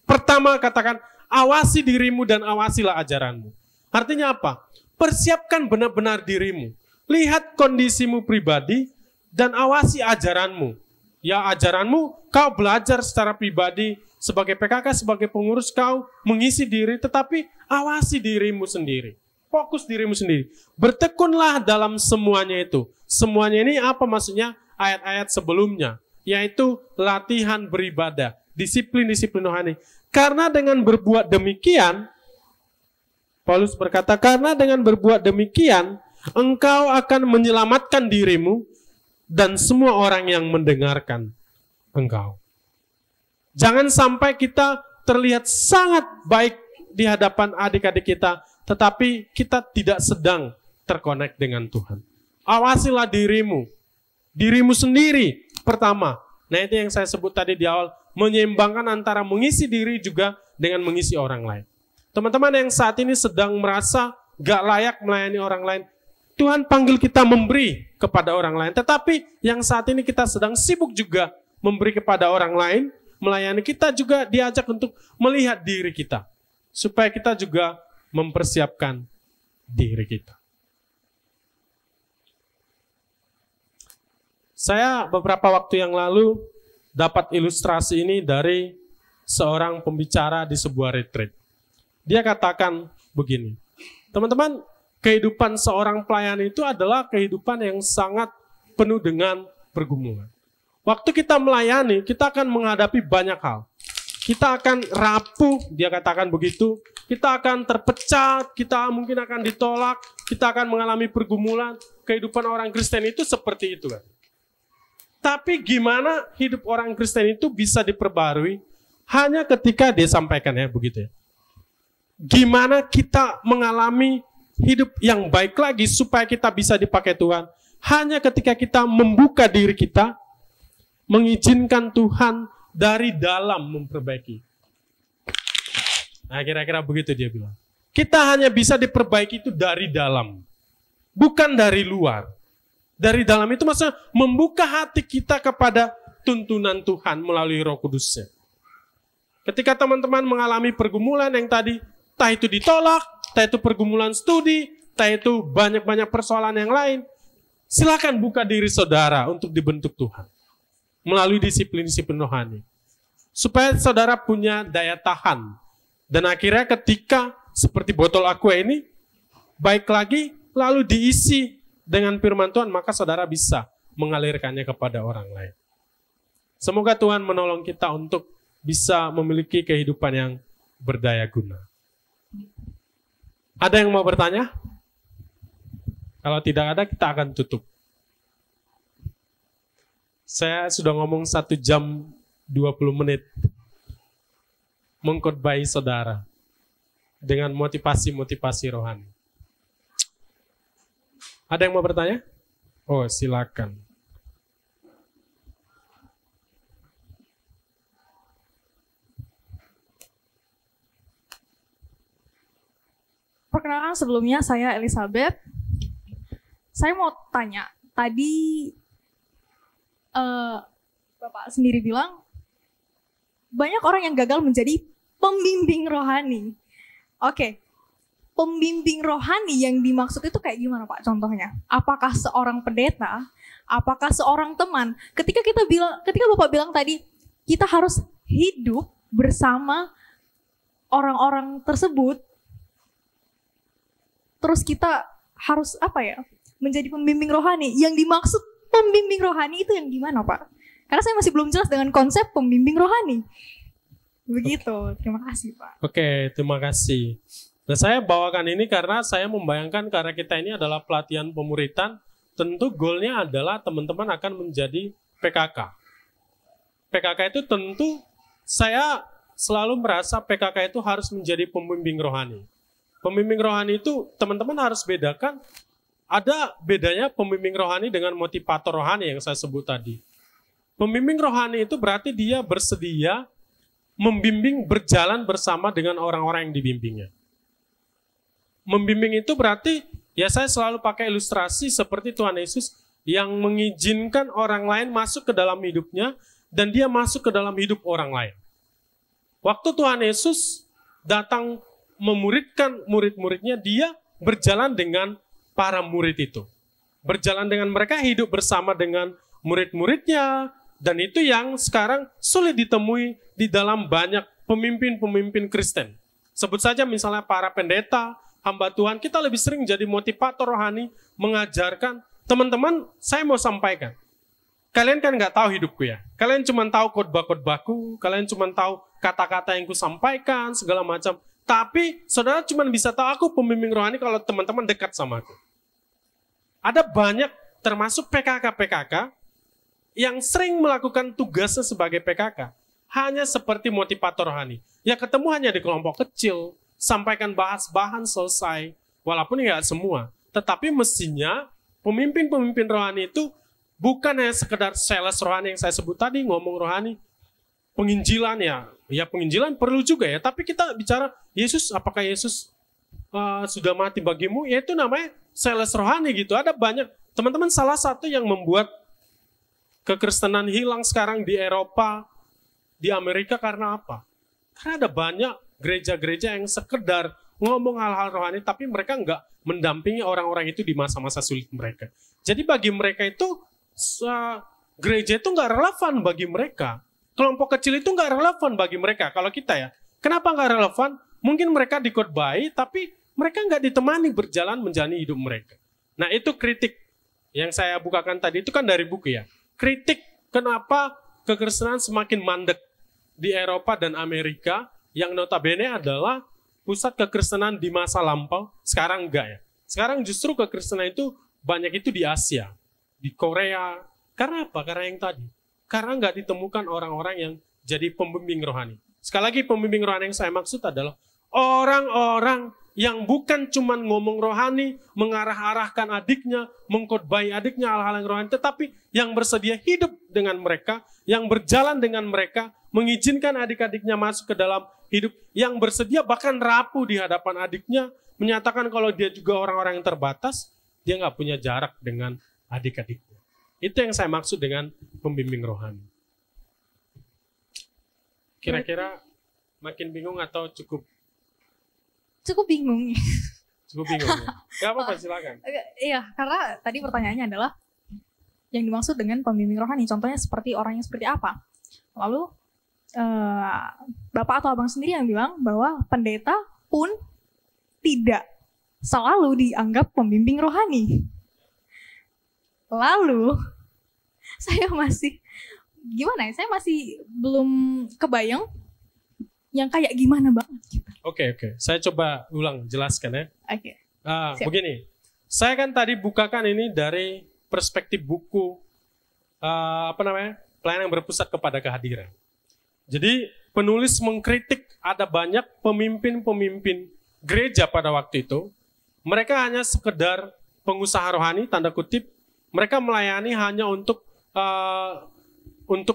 pertama katakan, awasi dirimu dan awasilah ajaranmu. Artinya apa? Persiapkan benar-benar dirimu. Lihat kondisimu pribadi dan awasi ajaranmu. Ya ajaranmu, kau belajar secara pribadi, sebagai PKK, sebagai pengurus kau mengisi diri, tetapi awasi dirimu sendiri. Fokus dirimu sendiri. Bertekunlah dalam semuanya itu. Semuanya ini apa maksudnya? Ayat-ayat sebelumnya. Yaitu latihan beribadah. Disiplin-disiplin rohani. Karena dengan berbuat demikian, Paulus berkata, karena dengan berbuat demikian, Engkau akan menyelamatkan dirimu dan semua orang yang mendengarkan engkau. Jangan sampai kita terlihat sangat baik di hadapan adik-adik kita, tetapi kita tidak sedang terkonek dengan Tuhan. Awasilah dirimu sendiri pertama. Nah, itu yang saya sebut tadi di awal, menyeimbangkan antara mengisi diri juga dengan mengisi orang lain. Teman-teman yang saat ini sedang merasa gak layak melayani orang lain, Tuhan panggil kita memberi kepada orang lain. Tetapi yang saat ini kita sedang sibuk juga memberi kepada orang lain, melayani, kita juga diajak untuk melihat diri kita. Supaya kita juga mempersiapkan diri kita. Saya beberapa waktu yang lalu dapat ilustrasi ini dari seorang pembicara di sebuah retreat. Dia katakan begini, teman-teman, kehidupan seorang pelayan itu adalah kehidupan yang sangat penuh dengan pergumulan. Waktu kita melayani, kita akan menghadapi banyak hal. Kita akan rapuh, dia katakan begitu. Kita akan terpecah, kita mungkin akan ditolak, kita akan mengalami pergumulan. Kehidupan orang Kristen itu seperti itu kan. Tapi gimana hidup orang Kristen itu bisa diperbarui hanya ketika dia sampaikan ya begitu ya. Gimana kita mengalami hidup yang baik lagi supaya kita bisa dipakai Tuhan hanya ketika kita membuka diri kita, mengizinkan Tuhan dari dalam memperbaiki. Nah, kira-kira begitu dia bilang. Kita hanya bisa diperbaiki itu dari dalam, bukan dari luar. Dari dalam itu maksudnya membuka hati kita kepada tuntunan Tuhan melalui Roh Kudus-Nya. Ketika teman-teman mengalami pergumulan yang tadi, entah itu ditolak, entah itu pergumulan studi, entah itu banyak-banyak persoalan yang lain, silakan buka diri saudara untuk dibentuk Tuhan melalui disiplin-disiplin rohani. Supaya saudara punya daya tahan. Dan akhirnya ketika seperti botol aqua ini, baik lagi, lalu diisi dengan firman Tuhan, maka saudara bisa mengalirkannya kepada orang lain. Semoga Tuhan menolong kita untuk bisa memiliki kehidupan yang berdaya guna. Ada yang mau bertanya? Kalau tidak ada, kita akan tutup. Saya sudah ngomong 1 jam 20 menit mengkhotbahi saudara dengan motivasi-motivasi rohani. Ada yang mau bertanya? Oh, silakan. Perkenalkan, sebelumnya saya Elizabeth. Saya mau tanya, tadi Bapak sendiri bilang banyak orang yang gagal menjadi pembimbing rohani. Oke, pembimbing rohani yang dimaksud itu kayak gimana Pak contohnya? Apakah seorang pendeta? Apakah seorang teman? Ketika Bapak bilang tadi kita harus hidup bersama orang-orang tersebut, terus kita harus menjadi pembimbing rohani. Yang dimaksud pembimbing rohani itu yang gimana Pak? Karena saya masih belum jelas dengan konsep pembimbing rohani. Begitu, terima kasih Pak. Oke, terima kasih. Nah, saya bawakan ini karena saya membayangkan karena kita ini adalah pelatihan pemuritan, tentu goalnya adalah teman-teman akan menjadi PKK. PKK itu tentu saya selalu merasa PKK itu harus menjadi pembimbing rohani. Pembimbing rohani itu teman-teman harus bedakan, ada bedanya pembimbing rohani dengan motivator rohani yang saya sebut tadi. Pembimbing rohani itu berarti dia bersedia membimbing berjalan bersama dengan orang-orang yang dibimbingnya. Membimbing itu berarti, ya saya selalu pakai ilustrasi seperti Tuhan Yesus yang mengizinkan orang lain masuk ke dalam hidupnya dan dia masuk ke dalam hidup orang lain. Waktu Tuhan Yesus datang memuridkan murid-muridnya, dia berjalan dengan para murid itu. Berjalan dengan mereka, hidup bersama dengan murid-muridnya, dan itu yang sekarang sulit ditemui di dalam banyak pemimpin-pemimpin Kristen. Sebut saja misalnya para pendeta, hamba Tuhan, kita lebih sering jadi motivator rohani, mengajarkan, teman-teman, saya mau sampaikan. Kalian kan nggak tahu hidupku ya. Kalian cuma tahu khotbah-khotbahku, kalian cuma tahu kata-kata yang ku sampaikan, segala macam. Tapi saudara cuma bisa tahu aku pembimbing rohani kalau teman-teman dekat sama aku. ada banyak termasuk PKK-PKK yang sering melakukan tugasnya sebagai PKK hanya seperti motivator rohani. Ya ketemu hanya di kelompok kecil, sampaikan bahas-bahan selesai, walaupun ya semua. Tetapi mestinya pemimpin-pemimpin rohani itu bukan hanya sekedar sales rohani yang saya sebut tadi, ngomong rohani, penginjilan ya penginjilan perlu juga ya. Tapi kita bicara Yesus, apakah Yesus sudah mati bagimu? Ya itu namanya sales rohani gitu. Ada banyak teman-teman, salah satu yang membuat kekristenan hilang sekarang di Eropa, di Amerika karena apa? Karena ada banyak gereja-gereja yang sekedar ngomong hal-hal rohani, tapi mereka nggak mendampingi orang-orang itu di masa-masa sulit mereka. Jadi bagi mereka itu, gereja itu nggak relevan bagi mereka. Kelompok kecil itu nggak relevan bagi mereka. Kalau kita ya, kenapa nggak relevan? Mungkin mereka dikhotbahi, tapi mereka nggak ditemani berjalan menjalani hidup mereka. Nah itu kritik yang saya bukakan tadi, itu kan dari buku ya. Kritik kenapa kekristenan semakin mandek di Eropa dan Amerika, yang notabene adalah pusat kekristenan di masa lampau, sekarang enggak ya. Sekarang justru kekristenan itu banyak itu di Asia, di Korea. Karena apa? Karena yang tadi. Karena enggak ditemukan orang-orang yang jadi pembimbing rohani. Sekali lagi pembimbing rohani yang saya maksud adalah orang-orang yang bukan cuma ngomong rohani, mengarah-arahkan adiknya, mengkhotbahi adiknya hal-hal yang rohani, tetapi yang bersedia hidup dengan mereka, yang berjalan dengan mereka, mengizinkan adik-adiknya masuk ke dalam hidup, yang bersedia bahkan rapuh di hadapan adiknya, menyatakan kalau dia juga orang-orang yang terbatas, dia nggak punya jarak dengan adik-adiknya. Itu yang saya maksud dengan pembimbing rohani. Kira-kira makin bingung atau cukup bingung. Cukup bingung ya? Gak apa-apa, silakan. Iya, karena tadi pertanyaannya adalah yang dimaksud dengan pembimbing rohani, contohnya seperti orang yang seperti apa. Lalu Bapak atau Abang sendiri yang bilang bahwa pendeta pun tidak selalu dianggap pembimbing rohani. Lalu saya masih belum kebayang yang kayak gimana banget gitu. Oke. Saya coba ulang jelaskan ya. Oke. Begini, saya kan tadi bukakan ini dari perspektif buku pelayanan yang berpusat kepada kehadiran. Jadi penulis mengkritik ada banyak pemimpin-pemimpin gereja pada waktu itu. Mereka hanya sekedar pengusaha rohani, tanda kutip. Mereka melayani hanya untuk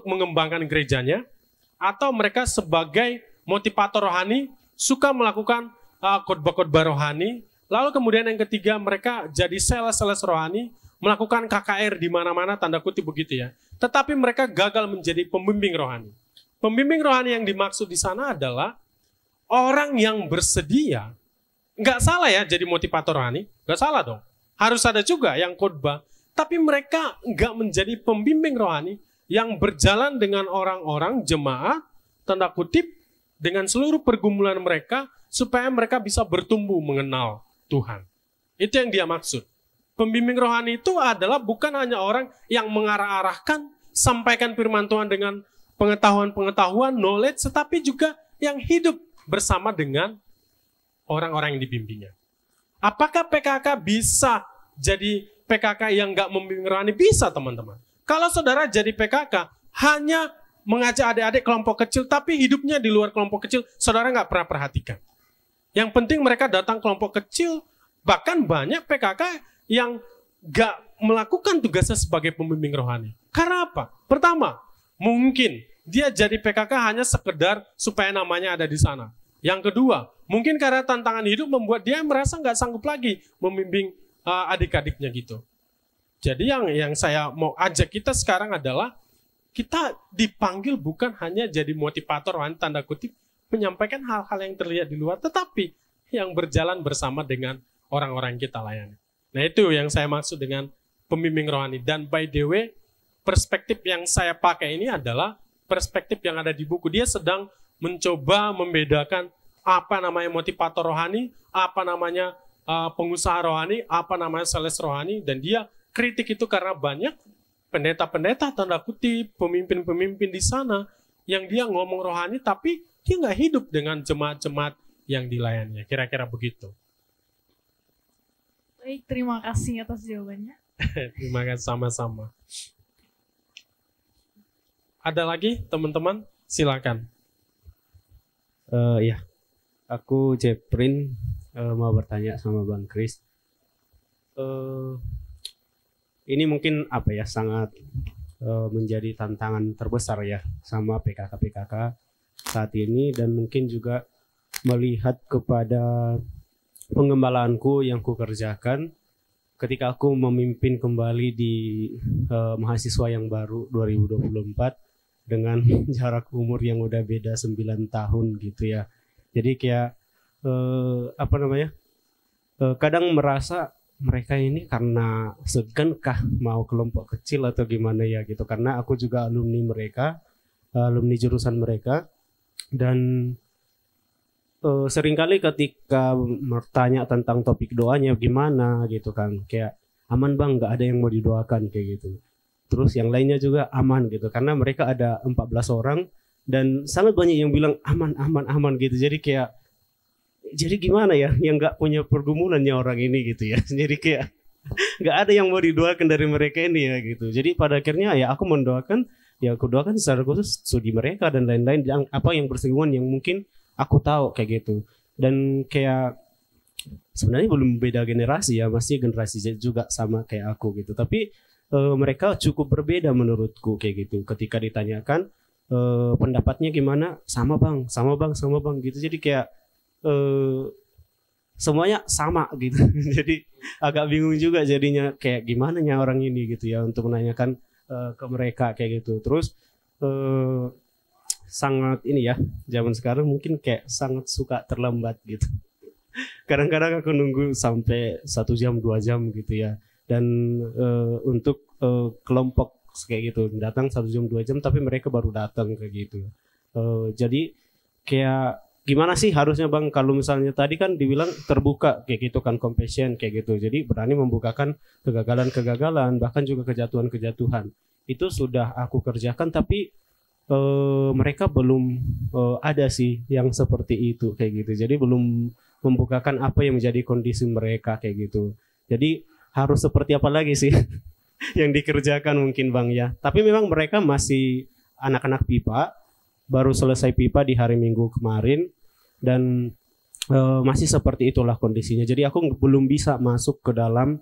mengembangkan gerejanya, atau mereka sebagai motivator rohani, suka melakukan khotbah-khotbah rohani. Lalu kemudian yang ketiga, mereka jadi sales-sales rohani, melakukan KKR di mana-mana, tanda kutip begitu ya. Tetapi mereka gagal menjadi pembimbing rohani. Pembimbing rohani yang dimaksud di sana adalah orang yang bersedia. Nggak salah ya jadi motivator rohani, nggak salah dong. Harus ada juga yang khotbah. Tapi mereka nggak menjadi pembimbing rohani yang berjalan dengan orang-orang jemaat, tanda kutip, dengan seluruh pergumulan mereka, supaya mereka bisa bertumbuh mengenal Tuhan. Itu yang dia maksud. Pembimbing rohani itu adalah bukan hanya orang yang mengarah-arahkan, sampaikan firman Tuhan dengan pengetahuan-pengetahuan, knowledge, tetapi juga yang hidup bersama dengan orang-orang yang dibimbingnya. Apakah PKK bisa jadi PKK yang nggak membimbing rohani? Bisa, teman-teman. Kalau saudara jadi PKK, hanya mengajak adik-adik kelompok kecil, tapi hidupnya di luar kelompok kecil, saudara nggak pernah perhatikan. Yang penting mereka datang kelompok kecil, bahkan banyak PKK yang nggak melakukan tugasnya sebagai pembimbing rohani. Karena apa? Pertama, mungkin dia jadi PKK hanya sekedar supaya namanya ada di sana. Yang kedua, mungkin karena tantangan hidup membuat dia merasa nggak sanggup lagi membimbing adik-adiknya gitu. Jadi yang saya mau ajak kita sekarang adalah kita dipanggil bukan hanya jadi motivator rohani, tanda kutip, menyampaikan hal-hal yang terlihat di luar, tetapi yang berjalan bersama dengan orang-orang yang kita layani. Nah itu yang saya maksud dengan pembimbing rohani. Dan by the way, perspektif yang saya pakai ini adalah perspektif yang ada di buku. Dia sedang mencoba membedakan apa namanya motivator rohani, apa namanya pengusaha rohani, apa namanya sales rohani, dan dia kritik itu karena banyak pendeta-pendeta, tanda kutip, pemimpin-pemimpin di sana yang dia ngomong rohani tapi dia nggak hidup dengan jemaat-jemaat yang dilayaninya. Kira-kira begitu. Baik, terima kasih atas jawabannya. Terima kasih sama-sama. Ada lagi teman-teman? Silakan. Ya, aku Jeprin mau bertanya sama Bang Kris. Ini mungkin apa ya, sangat menjadi tantangan terbesar ya sama PKK-PKK saat ini, dan mungkin juga melihat kepada pengembalaanku yang kukerjakan ketika aku memimpin kembali di mahasiswa yang baru 2024 dengan jarak umur yang udah beda 9 tahun gitu ya. Jadi kayak kadang merasa mereka ini karena segan kah mau kelompok kecil atau gimana ya gitu. Karena aku juga alumni mereka, alumni jurusan mereka, dan seringkali ketika bertanya tentang topik doanya gimana gitu kan, kayak aman bang, nggak ada yang mau didoakan kayak gitu. Terus yang lainnya juga aman gitu, karena mereka ada 14 orang dan sangat banyak yang bilang aman gitu. Jadi gimana ya, yang nggak punya pergumulannya orang ini gitu ya. Jadi kayak nggak ada yang mau didoakan dari mereka ini ya gitu. Jadi pada akhirnya ya aku mendoakan, ya aku doakan secara khusus studi mereka dan lain-lain yang apa yang bersinggungan yang mungkin aku tahu kayak gitu. Dan kayak sebenarnya belum beda generasi ya, masih generasi Z juga sama kayak aku gitu. Tapi mereka cukup berbeda menurutku kayak gitu. Ketika ditanyakan pendapatnya gimana, sama bang gitu. Jadi kayak semuanya sama gitu. Jadi agak bingung juga jadinya, kayak gimana nya orang ini gitu ya untuk menanyakan ke mereka kayak gitu. Terus sangat ini ya, zaman sekarang mungkin kayak sangat suka terlambat gitu. Kadang-kadang aku nunggu sampai 1 jam 2 jam gitu ya. Dan untuk kelompok kayak gitu datang 1 jam 2 jam tapi mereka baru datang kayak gitu. Jadi kayak gimana sih harusnya bang, kalau misalnya tadi kan dibilang terbuka kayak gitu kan, compassion kayak gitu. Jadi berani membukakan kegagalan bahkan juga kejatuhan. Itu sudah aku kerjakan, tapi mereka belum ada sih yang seperti itu kayak gitu. Jadi belum membukakan apa yang menjadi kondisi mereka kayak gitu. Jadi harus seperti apa lagi sih yang dikerjakan mungkin bang ya. Tapi memang mereka masih anak-anak PIPA, baru selesai PIPA di hari Minggu kemarin, dan masih seperti itulah kondisinya. Jadi aku belum bisa masuk ke dalam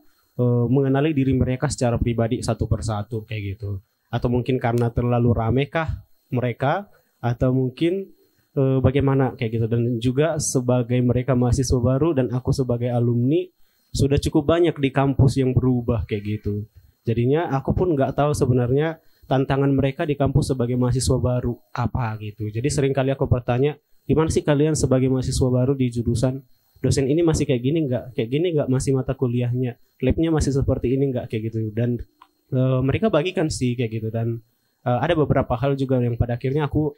mengenali diri mereka secara pribadi satu persatu kayak gitu. Atau mungkin karena terlalu rame kah mereka, atau mungkin bagaimana kayak gitu. Dan juga sebagai mereka mahasiswa baru dan aku sebagai alumni, sudah cukup banyak di kampus yang berubah kayak gitu. Jadinya aku pun nggak tahu sebenarnya tantangan mereka di kampus sebagai mahasiswa baru apa gitu. Jadi seringkali aku bertanya, gimana sih kalian sebagai mahasiswa baru di jurusan, dosen ini masih kayak gini nggak, masih mata kuliahnya, labnya masih seperti ini nggak kayak gitu. Dan mereka bagikan sih kayak gitu. Dan ada beberapa hal juga yang pada akhirnya aku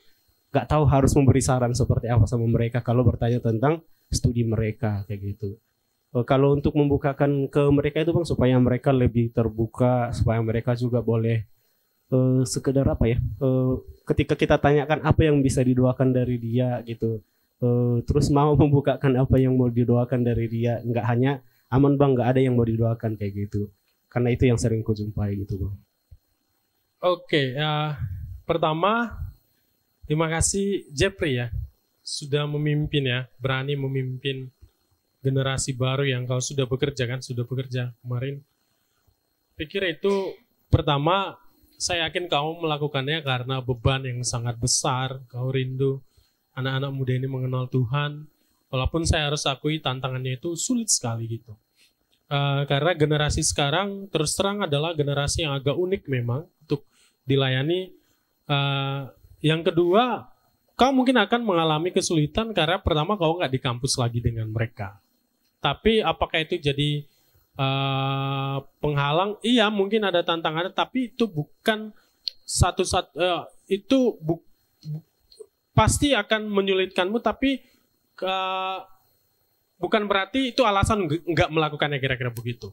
nggak tahu harus memberi saran seperti apa sama mereka kalau bertanya tentang studi mereka kayak gitu. Kalau untuk membukakan ke mereka itu bang, supaya mereka lebih terbuka, supaya mereka juga boleh sekedar apa ya, ketika kita tanyakan apa yang bisa didoakan dari dia gitu, terus mau membukakan apa yang mau didoakan dari dia, nggak hanya aman bang, nggak ada yang mau didoakan kayak gitu. Karena itu yang sering ku jumpai gitu bang. Oke, pertama terima kasih Jeffrey ya, sudah memimpin ya, berani memimpin generasi baru yang kau sudah bekerja kemarin. Pikir itu pertama, saya yakin kamu melakukannya karena beban yang sangat besar. Kau rindu anak-anak muda ini mengenal Tuhan. Walaupun saya harus akui tantangannya itu sulit sekali gitu. Karena generasi sekarang terus terang adalah generasi yang agak unik memang untuk dilayani. Yang kedua, kau mungkin akan mengalami kesulitan karena pertama kau nggak di kampus lagi dengan mereka. Tapi apakah itu jadi penghalang? Iya, mungkin ada tantangannya, tapi itu bukan pasti akan menyulitkanmu, tapi bukan berarti itu alasan nggak melakukannya, kira-kira begitu.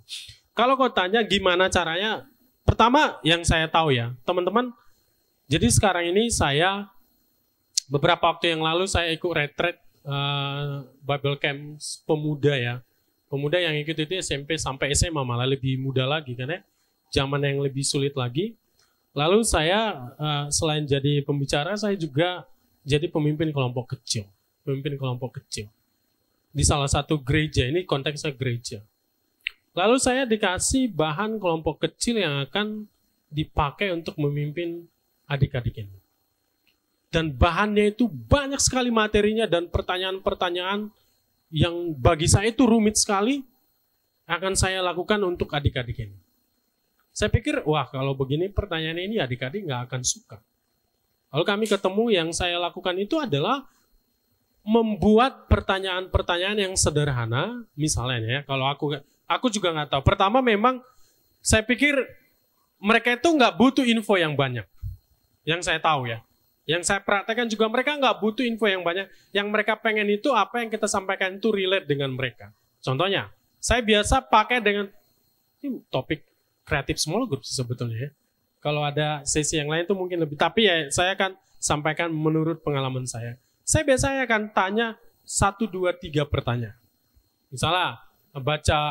Kalau kau tanya gimana caranya, pertama yang saya tahu ya, teman-teman, jadi sekarang ini saya beberapa waktu yang lalu saya ikut retreat Bible Camp pemuda ya, Pemuda yang ikut itu SMP sampai SMA, malah lebih muda lagi kan ya. Zaman yang lebih sulit lagi. Lalu saya selain jadi pembicara, saya juga jadi pemimpin kelompok kecil. Pemimpin kelompok kecil. Di salah satu gereja, ini konteksnya gereja. Lalu saya dikasih bahan kelompok kecil yang akan dipakai untuk memimpin adik-adik ini. Dan bahannya itu banyak sekali materinya dan pertanyaan-pertanyaan yang bagi saya itu rumit sekali akan saya lakukan untuk adik-adik ini. Saya pikir, wah kalau begini pertanyaan ini adik-adik nggak akan suka. Lalu kami ketemu, yang saya lakukan itu adalah membuat pertanyaan-pertanyaan yang sederhana. Misalnya ya, kalau aku juga nggak tahu. Pertama memang saya pikir mereka itu nggak butuh info yang banyak. Yang saya tahu ya. Yang saya praktekkan juga mereka nggak butuh info yang banyak. Yang mereka pengen itu apa yang kita sampaikan itu relate dengan mereka. Contohnya, saya biasa pakai dengan ini topik kreatif small group sebetulnya ya. Kalau ada sesi yang lain itu mungkin lebih. Tapi ya saya akan sampaikan menurut pengalaman saya. Saya biasanya akan tanya 1, 2, 3 pertanyaan. Misalnya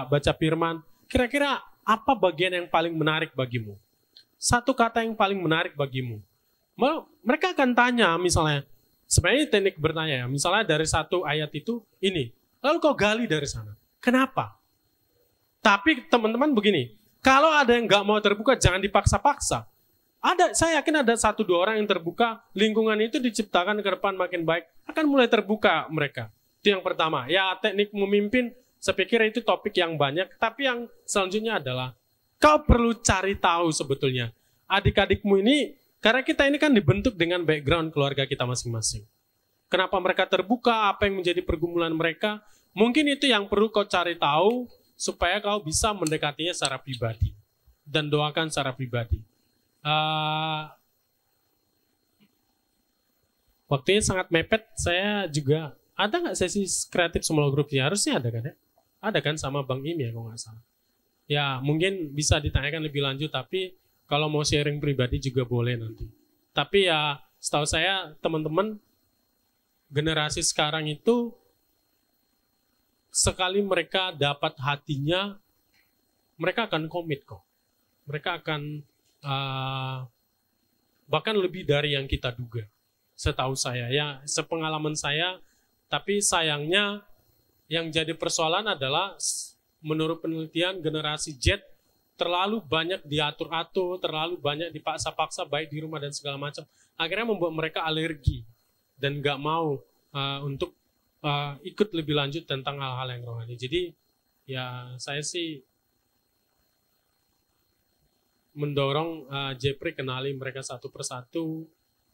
baca firman, kira-kira apa bagian yang paling menarik bagimu? Satu kata yang paling menarik bagimu. Mereka akan tanya misalnya, sebenarnya teknik bertanya ya, misalnya dari satu ayat itu ini, lalu kau gali dari sana. Kenapa? Tapi teman-teman begini, kalau ada yang nggak mau terbuka, jangan dipaksa-paksa. Saya yakin ada 1-2 orang yang terbuka, lingkungan itu diciptakan ke depan makin baik, akan mulai terbuka mereka. Itu yang pertama. Ya teknik memimpin, saya pikir itu topik yang banyak, tapi yang selanjutnya adalah, kau perlu cari tahu sebetulnya. Adik-adikmu ini, karena kita ini kan dibentuk dengan background keluarga kita masing-masing. Kenapa mereka terbuka, apa yang menjadi pergumulan mereka, mungkin itu yang perlu kau cari tahu, supaya kau bisa mendekatinya secara pribadi. Dan doakan secara pribadi. Waktunya sangat mepet, saya juga, ada nggak sesi kreatif small group? Ya harusnya ada kan ya? Ada kan sama Bang Im ya kalau nggak salah. Ya mungkin bisa ditanyakan lebih lanjut, tapi kalau mau sharing pribadi juga boleh nanti. Tapi ya setahu saya teman-teman generasi sekarang itu sekali mereka dapat hatinya, mereka akan komit kok. Mereka akan bahkan lebih dari yang kita duga. Setahu saya ya, sepengalaman saya. Tapi sayangnya yang jadi persoalan adalah menurut penelitian generasi Z terlalu banyak diatur-atur, terlalu banyak dipaksa-paksa baik di rumah dan segala macam. Akhirnya membuat mereka alergi dan nggak mau untuk ikut lebih lanjut tentang hal-hal yang rohani. Jadi ya saya sih mendorong Jepri kenali mereka satu persatu,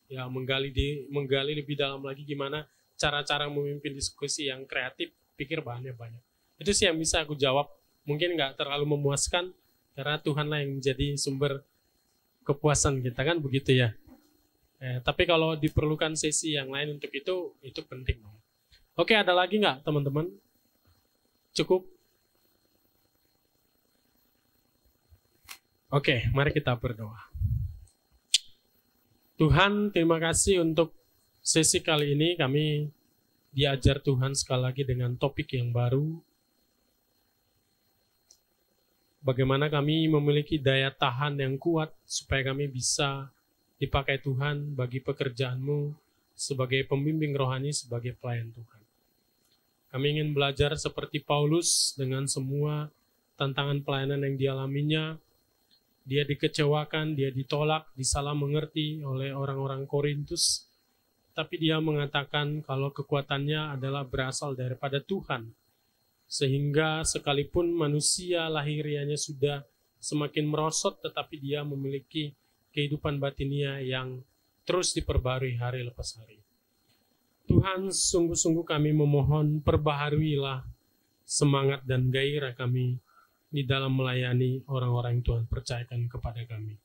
ya menggali lebih dalam lagi gimana cara-cara memimpin diskusi yang kreatif. Pikir bahannya banyak. Itu sih yang bisa aku jawab. Mungkin nggak terlalu memuaskan, karena Tuhanlah yang menjadi sumber kepuasan kita kan begitu ya. Tapi kalau diperlukan sesi yang lain untuk itu penting. Oke, ada lagi nggak teman-teman? Cukup? Oke, mari kita berdoa. Tuhan, terima kasih untuk sesi kali ini. Kami diajar Tuhan sekali lagi dengan topik yang baru. Bagaimana kami memiliki daya tahan yang kuat supaya kami bisa dipakai Tuhan bagi pekerjaan-Mu sebagai pembimbing rohani, sebagai pelayan Tuhan. Kami ingin belajar seperti Paulus dengan semua tantangan pelayanan yang dialaminya. Dia dikecewakan, dia ditolak, disalah mengerti oleh orang-orang Korintus. Tapi dia mengatakan kalau kekuatannya adalah berasal daripada Tuhan. Sehingga sekalipun manusia lahirianya sudah semakin merosot, tetapi dia memiliki kehidupan batinia yang terus diperbarui hari lepas hari. Tuhan, sungguh-sungguh kami memohon, perbaharuilah semangat dan gairah kami di dalam melayani orang-orang yang Tuhan percayakan kepada kami.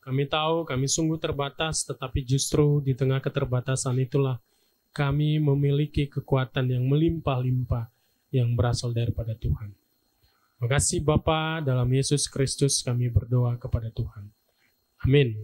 Kami tahu kami sungguh terbatas, tetapi justru di tengah keterbatasan itulah kami memiliki kekuatan yang melimpah-limpah yang berasal daripada Tuhan. Terima kasih Bapa, dalam Yesus Kristus kami berdoa kepada Tuhan. Amin.